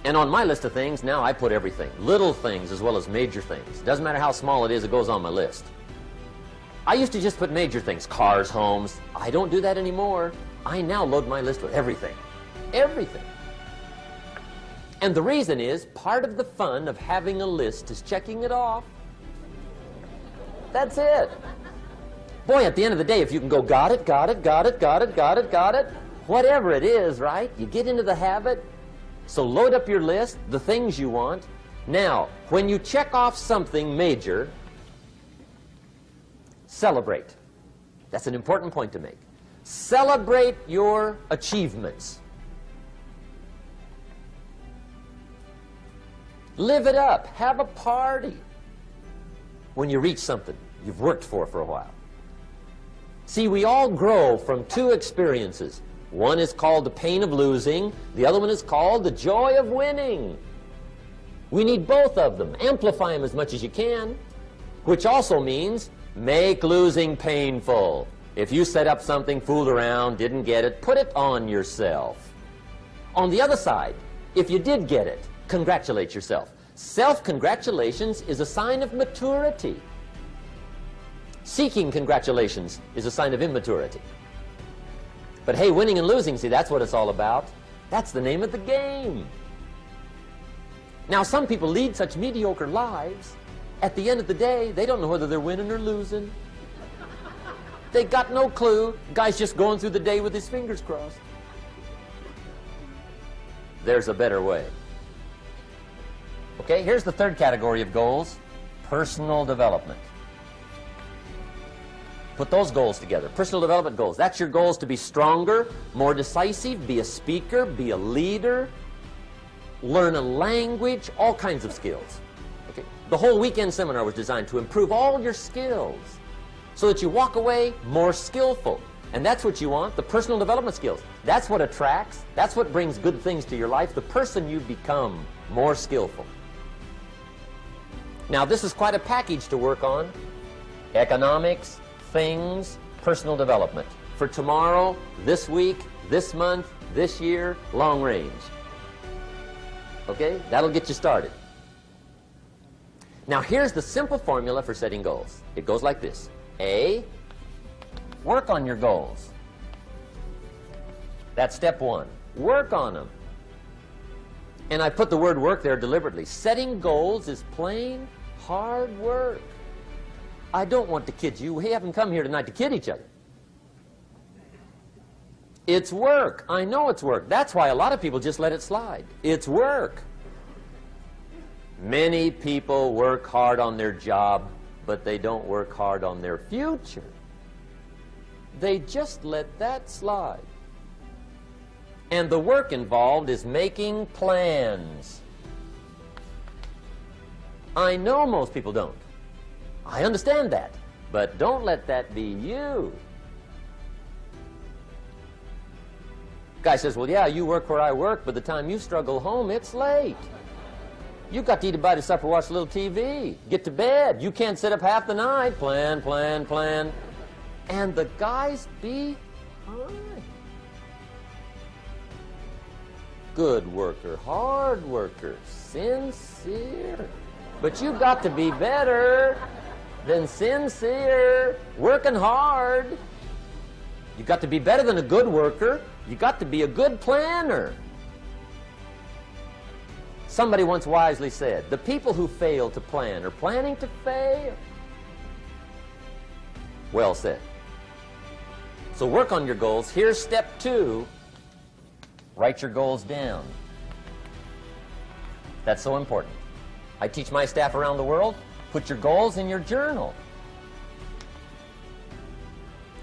And on my list of things, now I put everything. Little things as well as major things. Doesn't matter how small it is, it goes on my list. I used to just put major things, cars, homes. I don't do that anymore. I now load my list with everything. Everything. And the reason is, part of the fun of having a list is checking it off. That's it. Boy, at the end of the day, if you can go, got it, got it, got it, got it, got it, got it, whatever it is, right? You get into the habit. So load up your list, the things you want. Now, when you check off something major, celebrate. That's an important point to make. Celebrate your achievements. Live it up. Have a party when you reach something you've worked for a while. See, we all grow from two experiences. One is called the pain of losing. The other one is called the joy of winning. We need both of them. Amplify them as much as you can, which also means make losing painful. If you set up something, fooled around, didn't get it, put it on yourself. On the other side, if you did get it, congratulate yourself. Self-congratulations is a sign of maturity. Seeking congratulations is a sign of immaturity. But hey, winning and losing, see, that's what it's all about. That's the name of the game. Now, some people lead such mediocre lives, at the end of the day, they don't know whether they're winning or losing. They got no clue. Guy's just going through the day with his fingers crossed. There's a better way. Okay, here's the third category of goals, personal development. Put those goals together, personal development goals. That's your goals to be stronger, more decisive, be a speaker, be a leader, learn a language, all kinds of skills. Okay? The whole weekend seminar was designed to improve all your skills so that you walk away more skillful. And that's what you want, the personal development skills. That's what attracts, that's what brings good things to your life, the person you become more skillful. Now, this is quite a package to work on. Economics, things, personal development. For tomorrow, this week, this month, this year, long range. Okay? That'll get you started. Now, here's the simple formula for setting goals. It goes like this. A, work on your goals. That's step one. Work on them. And I put the word work there deliberately. Setting goals is plain hard work. I don't want to kid you. We haven't come here tonight to kid each other. It's work. I know it's work. That's why a lot of people just let it slide. It's work. Many people work hard on their job, but they don't work hard on their future. They just let that slide. And the work involved is making plans. I know most people don't. I understand that, but don't let that be you. Guy says, well, yeah, you work where I work, but the time you struggle home, it's late. You've got to eat a bite of supper, watch a little TV, get to bed. You can't sit up half the night. Plan, plan, plan. And the guy's behind. Good worker, hard worker, sincere. But you've got to be better than sincere, working hard. You've got to be better than a good worker. You've got to be a good planner. Somebody once wisely said, the people who fail to plan are planning to fail. Well said. So work on your goals. Here's step two. Write your goals down. That's so important. I teach my staff around the world, put your goals in your journal.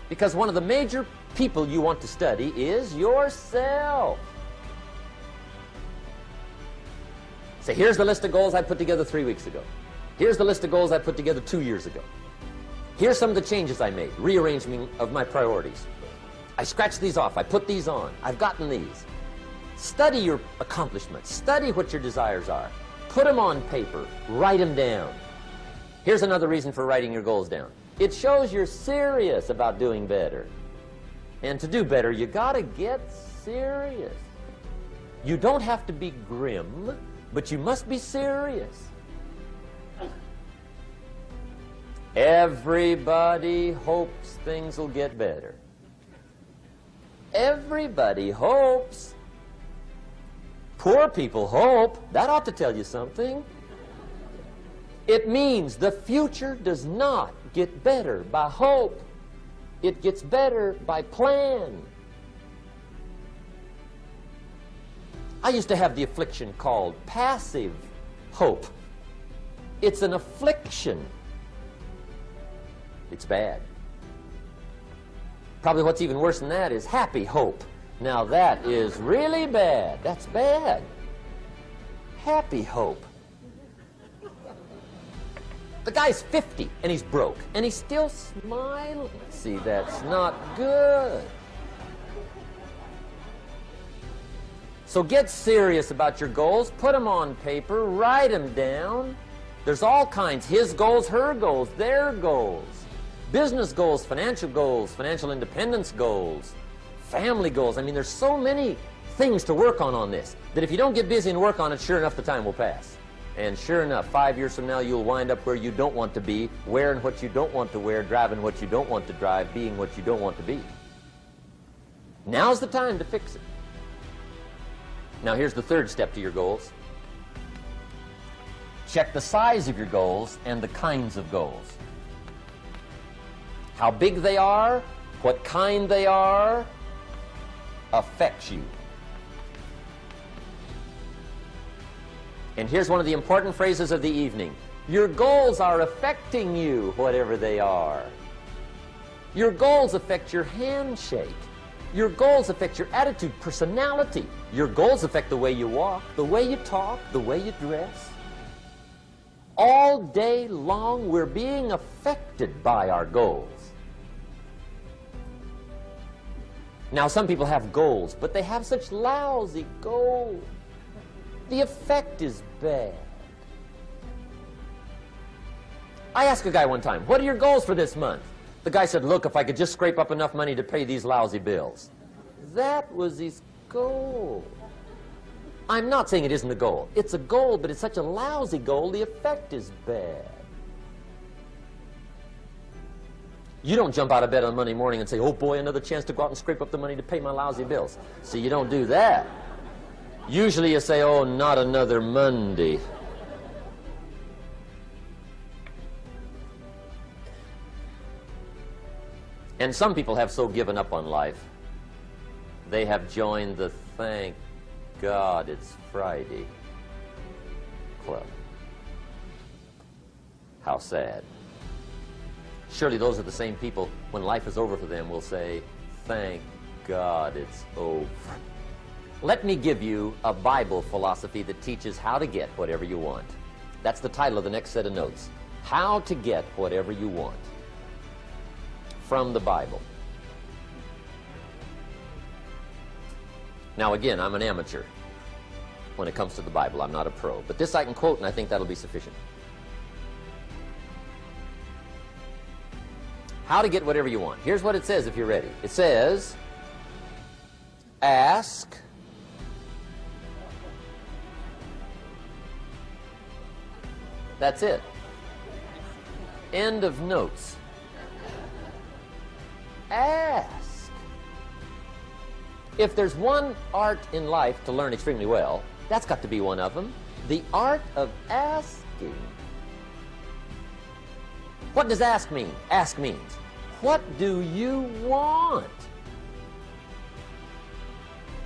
Because one of the major people you want to study is yourself. So here's the list of goals I put together 3 weeks ago. Here's the list of goals I put together 2 years ago. Here's some of the changes I made, rearranging of my priorities. I scratched these off, I put these on, I've gotten these. Study your accomplishments, study what your desires are. Put them on paper, write them down. Here's another reason for writing your goals down. It shows you're serious about doing better. And to do better, you gotta get serious. You don't have to be grim, but you must be serious. Everybody hopes things will get better. Everybody hopes. Poor people hope. That ought to tell you something. It means the future does not get better by hope. It gets better by plan. I used to have the affliction called passive hope. It's an affliction. It's bad. Probably what's even worse than that is happy hope. Now that is really bad. That's bad. Happy hope. The guy's 50 and he's broke and he's still smiling. See, that's not good. So get serious about your goals. Put them on paper. Write them down. There's all kinds. His goals, her goals, their goals. Business goals, financial independence goals, family goals. I mean, there's so many things to work on this that if you don't get busy and work on it, sure enough, the time will pass. And sure enough, 5 years from now, you'll wind up where you don't want to be, wearing what you don't want to wear, driving what you don't want to drive, being what you don't want to be. Now's the time to fix it. Now, here's the third step to your goals. Check the size of your goals and the kinds of goals. How big they are, what kind they are, affects you. And here's one of the important phrases of the evening. Your goals are affecting you, whatever they are. Your goals affect your handshake. Your goals affect your attitude, personality. Your goals affect the way you walk, the way you talk, the way you dress. All day long, we're being affected by our goals. Now, some people have goals, but they have such lousy goals. The effect is bad. I asked a guy one time, what are your goals for this month? The guy said, look, if I could just scrape up enough money to pay these lousy bills. That was his goal. I'm not saying it isn't a goal. It's a goal, but it's such a lousy goal, the effect is bad. You don't jump out of bed on Monday morning and say, oh boy, another chance to go out and scrape up the money to pay my lousy bills. See, you don't do that. Usually you say, oh, not another Monday. And some people have so given up on life, they have joined the thank God it's Friday club. How sad. Surely those are the same people, when life is over for them, will say, thank God it's over. Let me give you a Bible philosophy that teaches how to get whatever you want. That's the title of the next set of notes. How to get whatever you want. From the Bible. Now again, I'm an amateur when it comes to the Bible. I'm not a pro. But this I can quote, and I think that'll be sufficient. How to get whatever you want. Here's what it says if you're ready. It says, ask, that's it. End of notes. Ask. If there's one art in life to learn extremely well, that's got to be one of them. The art of asking. What does ask mean? Ask means, what do you want?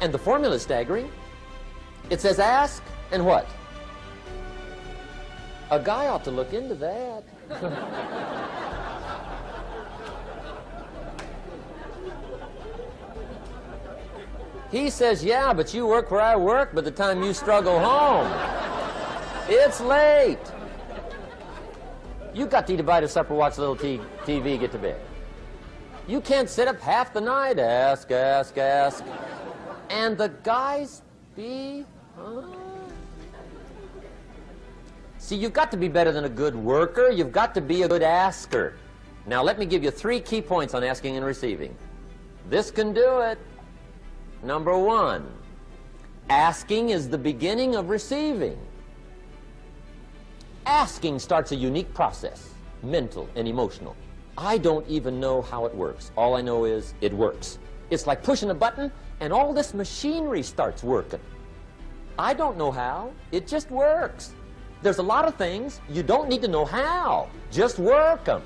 And the formula is staggering. It says ask and what? A guy ought to look into that. He says, yeah, but you work where I work. By the time you struggle home, it's late. You got to eat a bite of supper, watch a little TV, get to bed. You can't sit up half the night, ask. And the guys be, See, you've got to be better than a good worker. You've got to be a good asker. Now, let me give you 3 key points on asking and receiving. This can do it. Number 1, asking is the beginning of receiving. Asking starts a unique process, mental and emotional. I don't even know how it works. All I know is it works. It's like pushing a button and all this machinery starts working. I don't know how. It just works. There's a lot of things you don't need to know how. Just work them.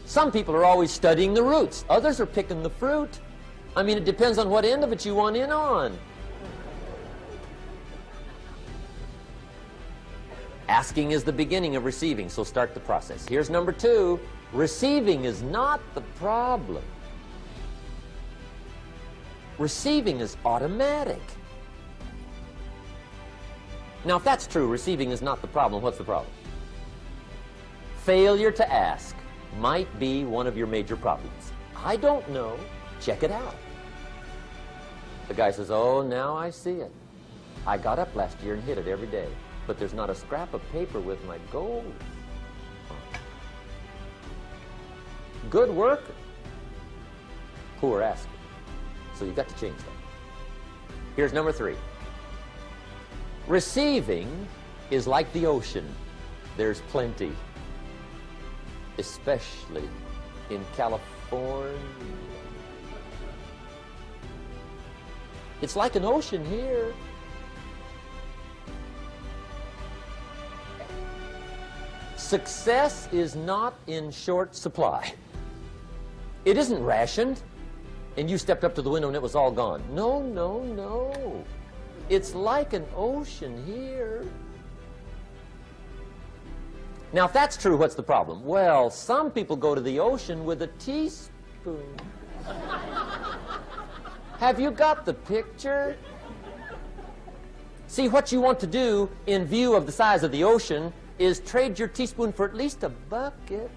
Some people are always studying the roots. Others are picking the fruit. I mean, it depends on what end of it you want in on. Asking is the beginning of receiving, so start the process. Here's number 2. Receiving is not the problem. Receiving is automatic. Now, if that's true, receiving is not the problem, what's the problem? Failure to ask might be one of your major problems. I don't know. Check it out. The guy says, oh, now I see it. I got up last year and hit it every day, but there's not a scrap of paper with my goals. Good worker, poor asker. So you've got to change that. Here's number 3. Receiving is like the ocean. There's plenty, especially in California. It's like an ocean here. Success is not in short supply. It isn't rationed, and you stepped up to the window and it was all gone. No, no, no. It's like an ocean here. Now, if that's true, what's the problem? Well, some people go to the ocean with a teaspoon. Have you got the picture? See, what you want to do in view of the size of the ocean is trade your teaspoon for at least a bucket,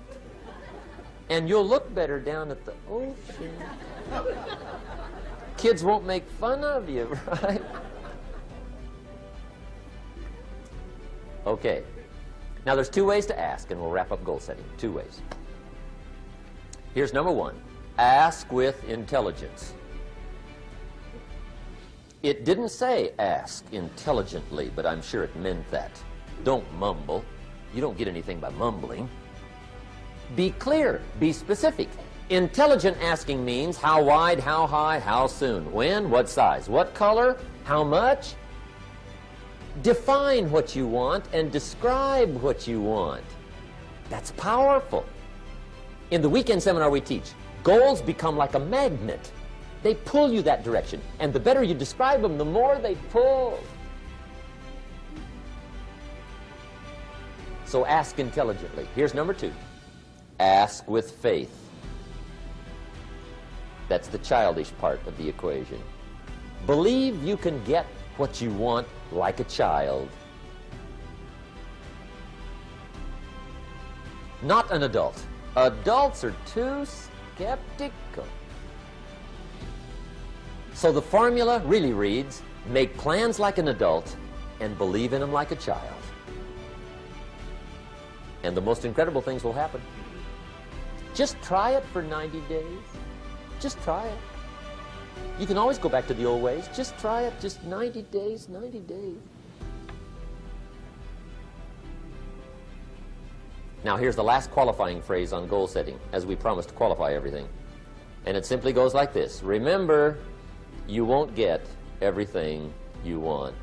and you'll look better down at the ocean. Kids won't make fun of you, right? Okay. Now, there's 2 ways to ask, and we'll wrap up goal setting. 2 ways. Here's number 1. Ask with intelligence. It didn't say ask intelligently, but I'm sure it meant that. Don't mumble. You don't get anything by mumbling. Be clear. Be specific. Intelligent asking means how wide, how high, how soon, when, what size, what color, how much. Define what you want and describe what you want. That's powerful. In the weekend seminar we teach, goals become like a magnet. They pull you that direction, and the better you describe them, the more they pull. So ask intelligently. Here's number 2. Ask with faith. That's the childish part of the equation. Believe you can get what you want like a child. Not an adult. Adults are too skeptical. So the formula really reads, make plans like an adult and believe in them like a child. And the most incredible things will happen. Just try it for 90 days. Just try it. You can always go back to the old ways. Just try it. Just 90 days, 90 days. Now, here's the last qualifying phrase on goal setting, as we promised to qualify everything. And it simply goes like this. Remember, you won't get everything you want.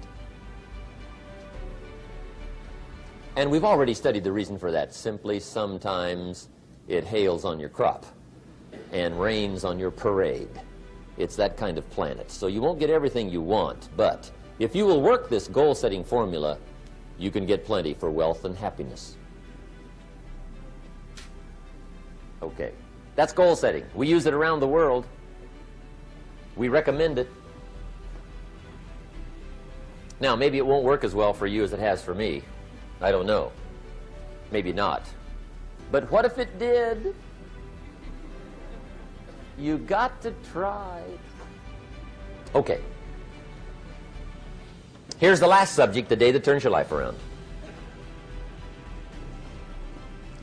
And we've already studied the reason for that. Simply, sometimes it hails on your crop and rains on your parade. It's that kind of planet. So you won't get everything you want, but if you will work this goal-setting formula, you can get plenty for wealth and happiness. Okay, that's goal setting. We use it around the world. We recommend it. Now, maybe it won't work as well for you as it has for me. I don't know. Maybe not. But what if it did? You got to try. Okay. Here's the last subject, the day that turns your life around.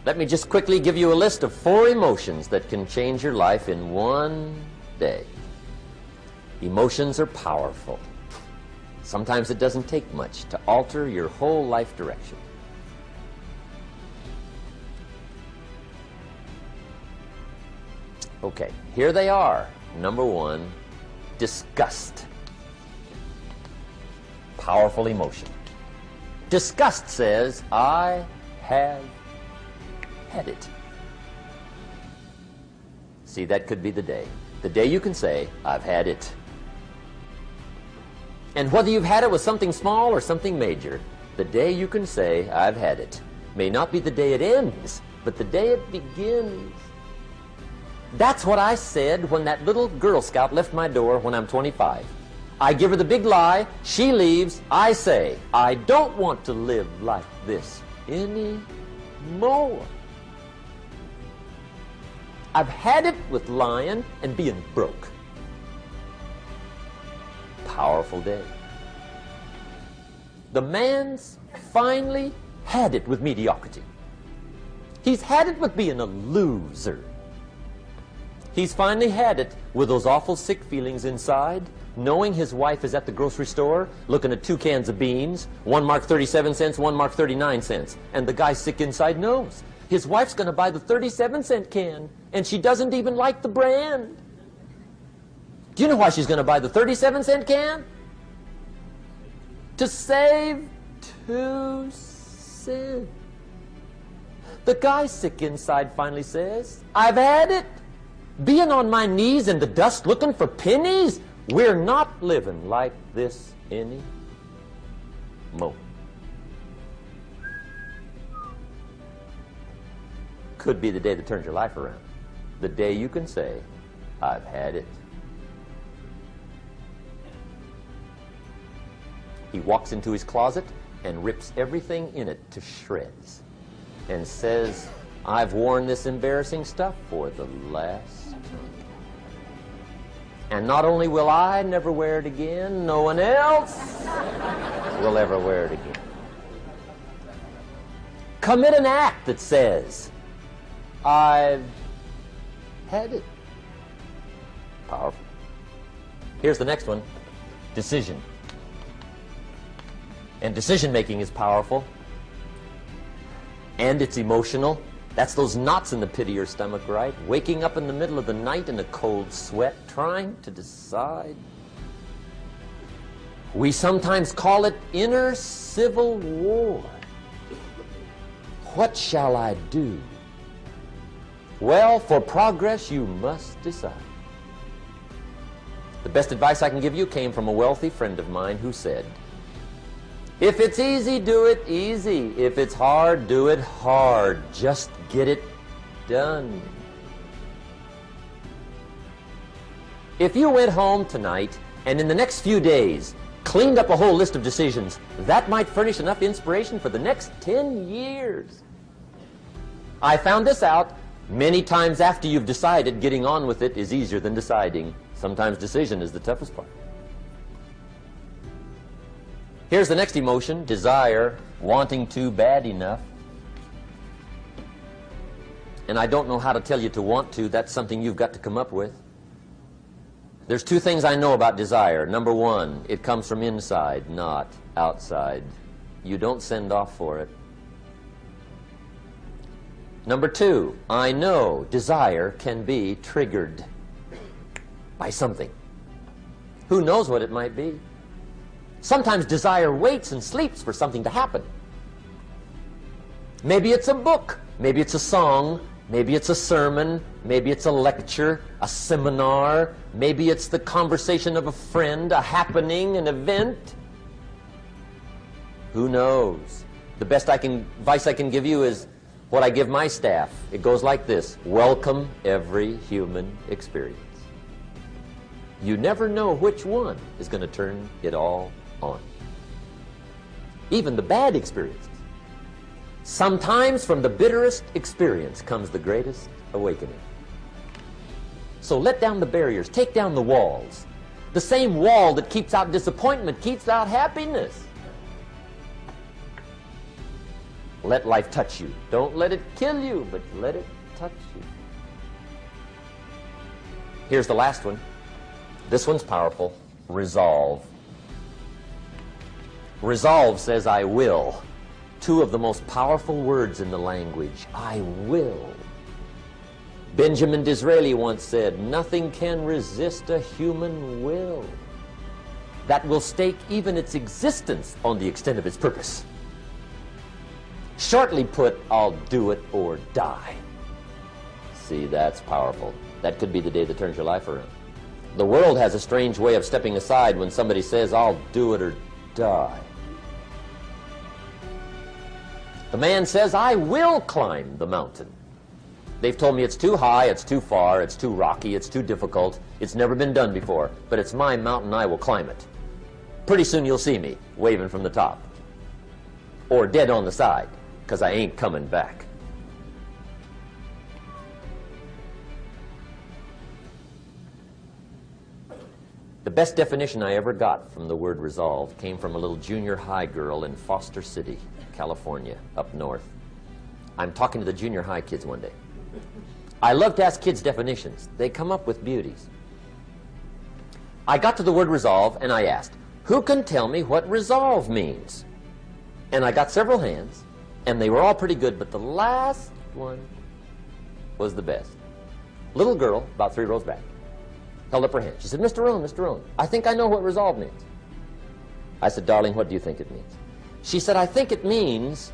Let me just quickly give you a list of 4 emotions that can change your life in one day. Emotions are powerful. Sometimes it doesn't take much to alter your whole life direction. Okay, here they are. Number 1, disgust. Powerful emotion. Disgust says, I have had it. See, that could be the day. The day you can say, I've had it. And whether you've had it with something small or something major, the day you can say, I've had it, may not be the day it ends, but the day it begins. That's what I said when that little Girl Scout left my door when I'm 25. I give her the big lie, she leaves, I say, I don't want to live like this anymore. I've had it with lying and being broke. Powerful day. The man's finally had it with mediocrity. He's had it with being a loser. He's finally had it with those awful sick feelings inside, knowing his wife is at the grocery store looking at 2 cans of beans, one marked 37 cents, one marked 39 cents. And the guy sick inside knows his wife's going to buy the 37-cent can, and she doesn't even like the brand. Do you know why she's going to buy the 37-cent can? To save 2 cents. The guy sick inside finally says, I've had it. Being on my knees in the dust looking for pennies? We're not living like this anymore. Could be the day that turns your life around. The day you can say, I've had it. He walks into his closet and rips everything in it to shreds and says, I've worn this embarrassing stuff for the last time. And not only will I never wear it again, no one else will ever wear it again. Commit an act that says, I've had it. Powerful. Here's the next one, decision. And decision making is powerful. And it's emotional. That's those knots in the pit of your stomach, right? Waking up in the middle of the night in a cold sweat, trying to decide. We sometimes call it inner civil war. What shall I do? Well, for progress, you must decide. The best advice I can give you came from a wealthy friend of mine who said, if it's easy, do it easy. If it's hard, do it hard. Just get it done. If you went home tonight and in the next few days cleaned up a whole list of decisions, that might furnish enough inspiration for the next 10 years. I found this out many times after you've decided. Getting on with it is easier than deciding. Sometimes decision is the toughest part. Here's the next emotion, desire, wanting to bad enough. And I don't know how to tell you to want to. That's something you've got to come up with. There's 2 things I know about desire. Number 1, it comes from inside, not outside. You don't send off for it. Number 2, I know desire can be triggered by something. Who knows what it might be? Sometimes desire waits and sleeps for something to happen. Maybe it's a book, maybe it's a song, maybe it's a sermon, maybe it's a lecture, a seminar, maybe it's the conversation of a friend, a happening, an event. Who knows? The best advice I can give you is what I give my staff. It goes like this: welcome every human experience. You never know which one is going to turn it all on. Even the bad experiences. Sometimes from the bitterest experience comes the greatest awakening. So let down the barriers, take down the walls. The same wall that keeps out disappointment keeps out happiness. Let life touch you. Don't let it kill you, but let it touch you. Here's the last one. This one's powerful. Resolve. Resolve says, I will. Two of the most powerful words in the language. I will. Benjamin Disraeli once said, nothing can resist a human will that will stake even its existence on the extent of its purpose. Shortly put, I'll do it or die. See, that's powerful. That could be the day that turns your life around. The world has a strange way of stepping aside when somebody says, I'll do it or die. The man says, I will climb the mountain. They've told me it's too high, it's too far, it's too rocky, it's too difficult, it's never been done before, but it's my mountain, I will climb it. Pretty soon you'll see me waving from the top. Or dead on the side, because I ain't coming back. The best definition I ever got from the word resolve came from a little junior high girl in Foster City, California, up north. I'm talking to the junior high kids one day. I love to ask kids definitions. They come up with beauties. I got to the word resolve and I asked, who can tell me what resolve means? And I got several hands, and they were all pretty good, but the last one was the best. Little girl, about 3 rows back, held up her hand. She said, Mr. Rohn, I think I know what resolve means. I said, darling, what do you think it means? She said, I think it means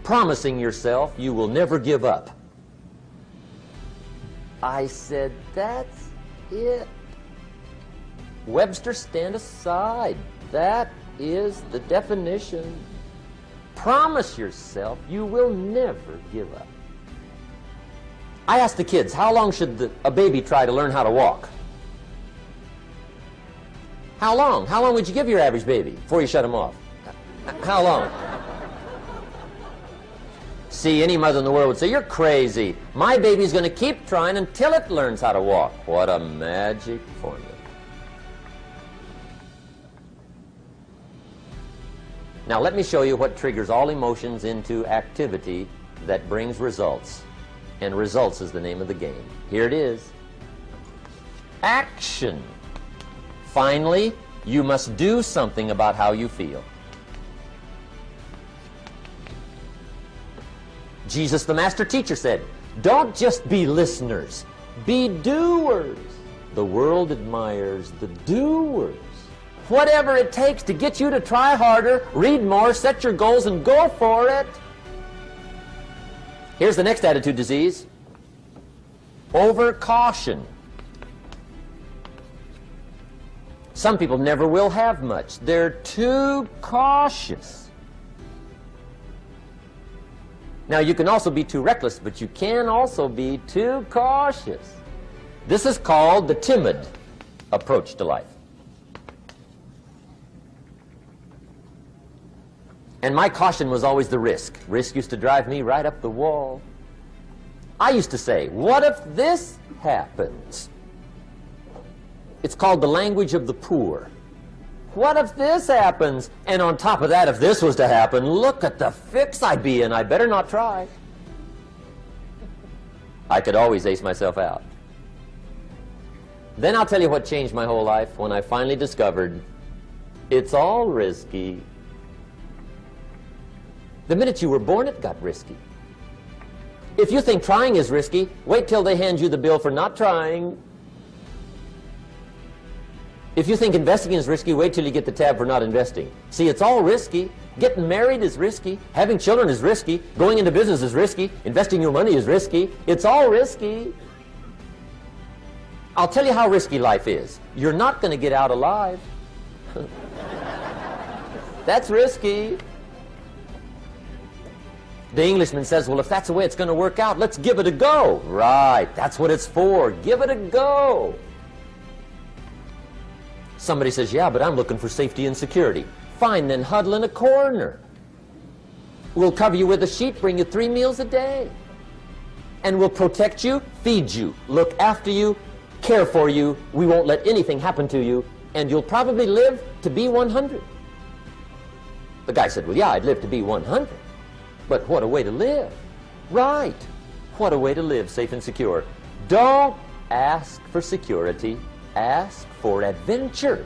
promising yourself you will never give up. I said, that's it. Webster, stand aside. That is the definition. Promise yourself you will never give up. I asked the kids, how long should a baby try to learn how to walk? How long? How long would you give your average baby before you shut him off? How long? See, any mother in the world would say, you're crazy. My baby's going to keep trying until it learns how to walk. What a magic formula. Now let me show you what triggers all emotions into activity that brings results. And results is the name of the game. Here it is. Action. Finally, you must do something about how you feel. Jesus, the master teacher, said, don't just be listeners, be doers. The world admires the doers. Whatever it takes to get you to try harder, read more, set your goals, and go for it. Here's the next attitude disease. Over-caution. Some people never will have much. They're too cautious. Now, you can also be too reckless, but you can also be too cautious. This is called the timid approach to life. And my caution was always the risk. Risk used to drive me right up the wall. I used to say, what if this happens? It's called the language of the poor. What if this happens? And on top of that, if this was to happen, look at the fix I'd be in. I better not try. I could always ace myself out. Then I'll tell you what changed my whole life when I finally discovered it's all risky. The minute you were born, it got risky. If you think trying is risky, wait till they hand you the bill for not trying. If you think investing is risky, wait till you get the tab for not investing. See, it's all risky. Getting married is risky. Having children is risky. Going into business is risky. Investing your money is risky. It's all risky. I'll tell you how risky life is. You're not going to get out alive. That's risky. The Englishman says, well, if that's the way it's going to work out, let's give it a go. Right, that's what it's for. Give it a go. Somebody says, yeah, but I'm looking for safety and security. Fine, then huddle in a corner. We'll cover you with a sheet, bring you 3 meals a day. And we'll protect you, feed you, look after you, care for you. We won't let anything happen to you. And you'll probably live to be 100. The guy said, well, yeah, I'd live to be 100. But what a way to live. Right. What a way to live, safe and secure. Don't ask for security. Ask for adventure.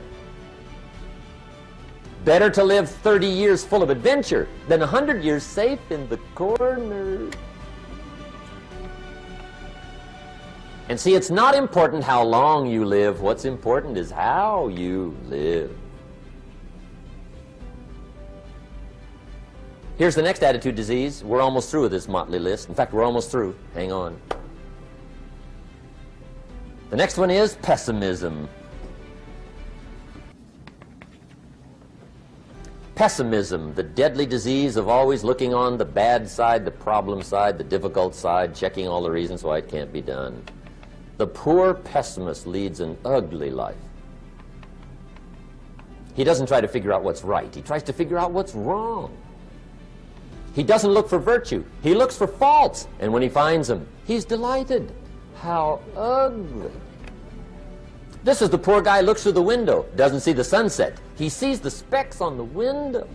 Better to live 30 years full of adventure than 100 years safe in the corner. And see, it's not important how long you live. What's important is how you live. Here's the next attitude disease. We're almost through with this motley list. In fact, we're almost through. Hang on. The next one is pessimism. Pessimism, the deadly disease of always looking on the bad side, the problem side, the difficult side, checking all the reasons why it can't be done. The poor pessimist leads an ugly life. He doesn't try to figure out what's right. He tries to figure out what's wrong. He doesn't look for virtue. He looks for faults. And when he finds them, he's delighted. How ugly. This is the poor guy who looks through the window, doesn't see the sunset. He sees the specks on the window.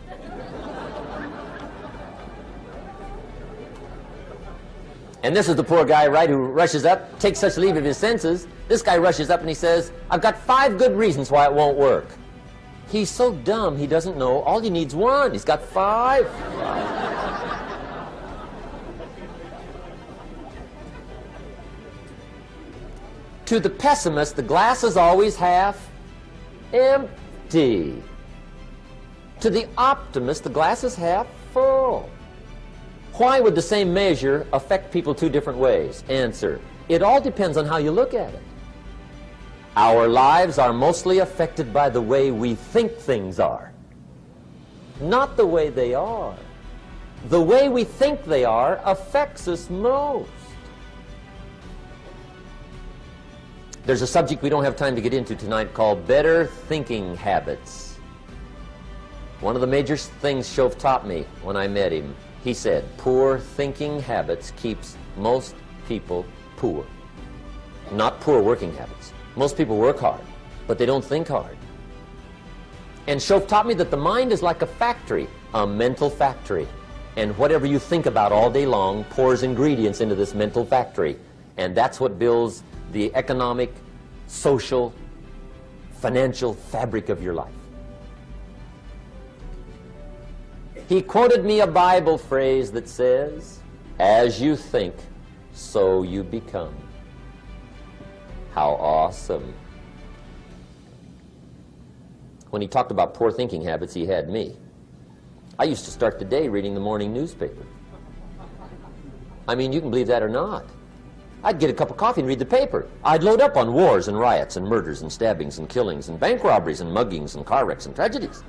And this is the poor guy, right, who rushes up, takes such leave of his senses. This guy rushes up and he says, I've got 5 good reasons why it won't work. He's so dumb he doesn't know. All he needs 1. He's got 5. To the pessimist, the glass is always half empty. To the optimist, the glass is half full. Why would the same measure affect people 2 different ways? Answer, it all depends on how you look at it. Our lives are mostly affected by the way we think things are, not the way they are. The way we think they are affects us most. There's a subject we don't have time to get into tonight called better thinking habits. One of the major things Schoaf taught me when I met him, he said, poor thinking habits keeps most people poor. Not poor working habits. Most people work hard, but they don't think hard. And Schoaf taught me that the mind is like a factory, a mental factory. And whatever you think about all day long pours ingredients into this mental factory. And that's what builds the economic, social, financial fabric of your life. He quoted me a Bible phrase that says, as you think, so you become. How awesome. When he talked about poor thinking habits, he had me. I used to start the day reading the morning newspaper. I mean, you can believe that or not. I'd get a cup of coffee and read the paper. I'd load up on wars and riots and murders and stabbings and killings and bank robberies and muggings and car wrecks and tragedies.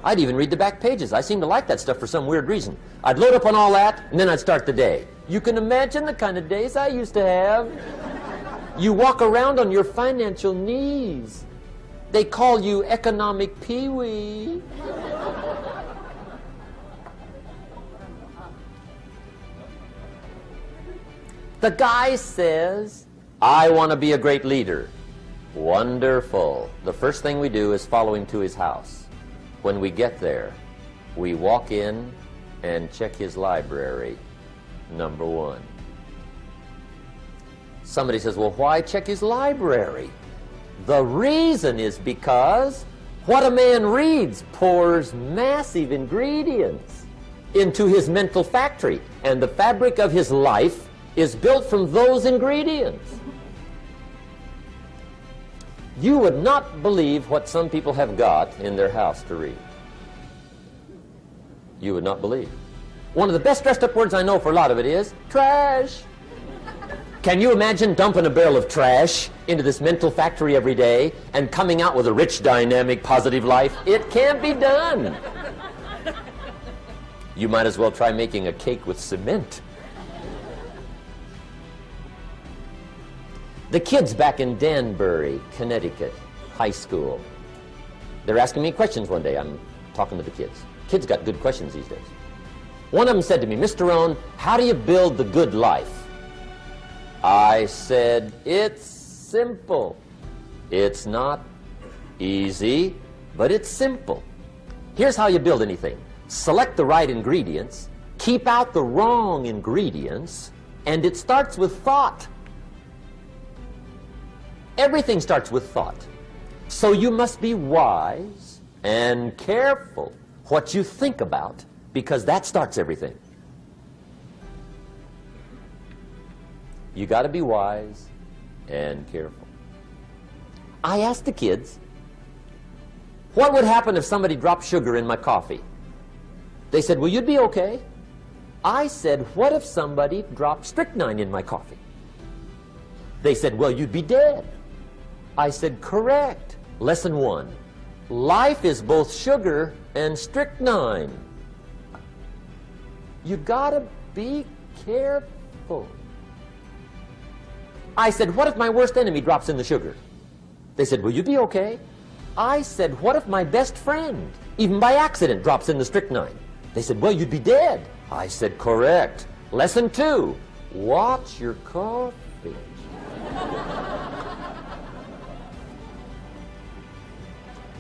I'd even read the back pages. I seem to like that stuff for some weird reason. I'd load up on all that, and then I'd start the day. You can imagine the kind of days I used to have. You walk around on your financial knees. They call you economic peewee. The guy says, I want to be a great leader. Wonderful. The first thing we do is follow him to his house. When we get there, we walk in and check his library, number 1. Somebody says, well, why check his library? The reason is because what a man reads pours massive ingredients into his mental factory, and the fabric of his life is built from those ingredients. You would not believe what some people have got in their house to read. You would not believe. One of the best dressed up words I know for a lot of it is trash. Can you imagine dumping a barrel of trash into this mental factory every day and coming out with a rich, dynamic, positive life? It can't be done. You might as well try making a cake with cement. The kids back in Danbury, Connecticut, high school, they're asking me questions one day. I'm talking to the kids. Kids got good questions these days. One of them said to me, "Mr. Rohn, how do you build the good life?" I said, "It's simple. It's not easy, but it's simple. Here's how you build anything. Select the right ingredients, keep out the wrong ingredients, and it starts with thought. Everything starts with thought. So you must be wise and careful what you think about, because that starts everything." You got to be wise and careful. I asked the kids, what would happen if somebody dropped sugar in my coffee? They said, "Well, you'd be okay." I said, "What if somebody dropped strychnine in my coffee?" They said, "Well, you'd be dead." I said, "Correct. Lesson 1. Life is both sugar and strychnine. You gotta be careful." I said, "What if my worst enemy drops in the sugar?" They said, "Well, you'd be okay." I said, "What if my best friend, even by accident, drops in the strychnine?" They said, "Well, you'd be dead." I said, "Correct. Lesson 2. Watch your coffee."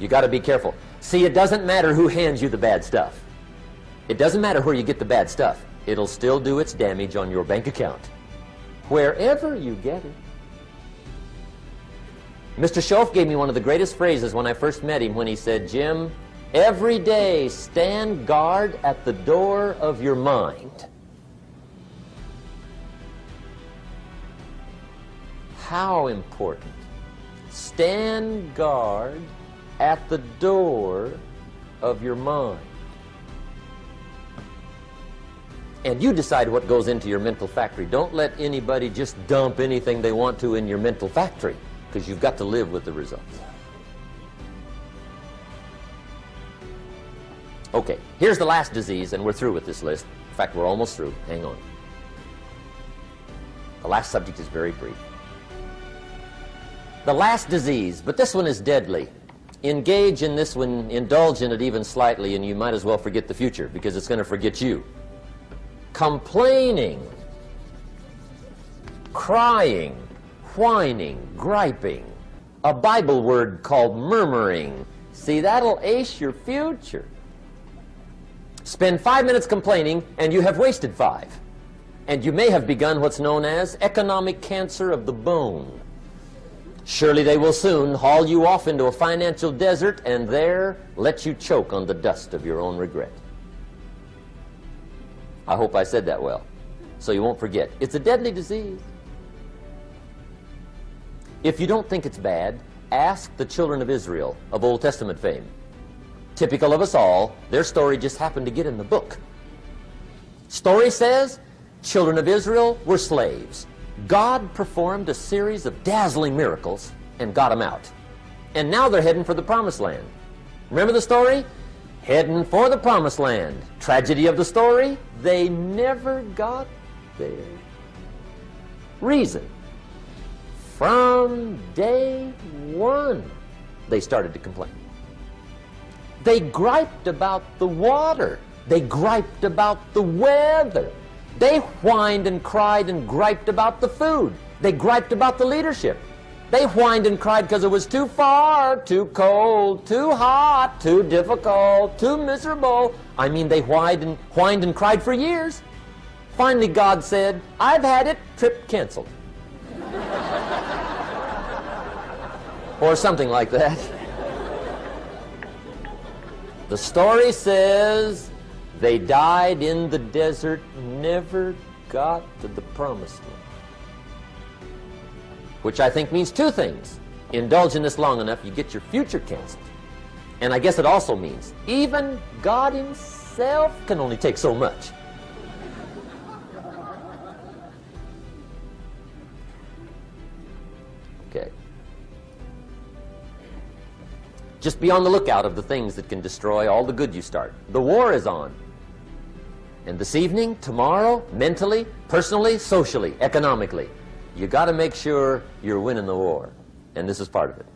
You got to be careful. See, it doesn't matter who hands you the bad stuff. It doesn't matter where you get the bad stuff. It'll still do its damage on your bank account, wherever you get it. Mr. Schoaf gave me one of the greatest phrases when I first met him, when he said, "Jim, every day stand guard at the door of your mind." How important. Stand guard at the door of your mind. And you decide what goes into your mental factory. Don't let anybody just dump anything they want to in your mental factory, because you've got to live with the results. Okay, here's the last disease, and we're through with this list. In fact, we're almost through. Hang on. The last subject is very brief. The last disease, but this one is deadly. Engage in this one, indulge in it even slightly, and you might as well forget the future, because it's going to forget you. Complaining, crying, whining, griping. A Bible word called murmuring. See, that'll ace your future. Spend 5 minutes complaining, and you have wasted 5. And you may have begun what's known as economic cancer of the bone. Surely they will soon haul you off into a financial desert, and there let you choke on the dust of your own regret. I hope I said that well, so you won't forget. It's a deadly disease. If you don't think it's bad, ask the children of Israel of Old Testament fame. Typical of us all, their story just happened to get in the book. Story says, children of Israel were slaves. God performed a series of dazzling miracles and got them out. And now they're heading for the Promised Land. Remember the story? Heading for the Promised Land. Tragedy of the story, they never got there. Reason. From day one, they started to complain. They griped about the water. They griped about the weather. They whined and cried and griped about the food. They griped about the leadership. They whined and cried because it was too far, too cold, too hot, too difficult, too miserable. I mean, they whined and cried for years. Finally, God said, "I've had it, trip canceled." Or something like that. The story says they died in the desert, never got to the Promised Land. Which I think means two things. Indulge in this long enough, you get your future canceled. And I guess it also means even God himself can only take so much. Okay. Just be on the lookout of the things that can destroy all the good you start. The war is on. And this evening, tomorrow, mentally, personally, socially, economically, you got to make sure you're winning the war. And this is part of it.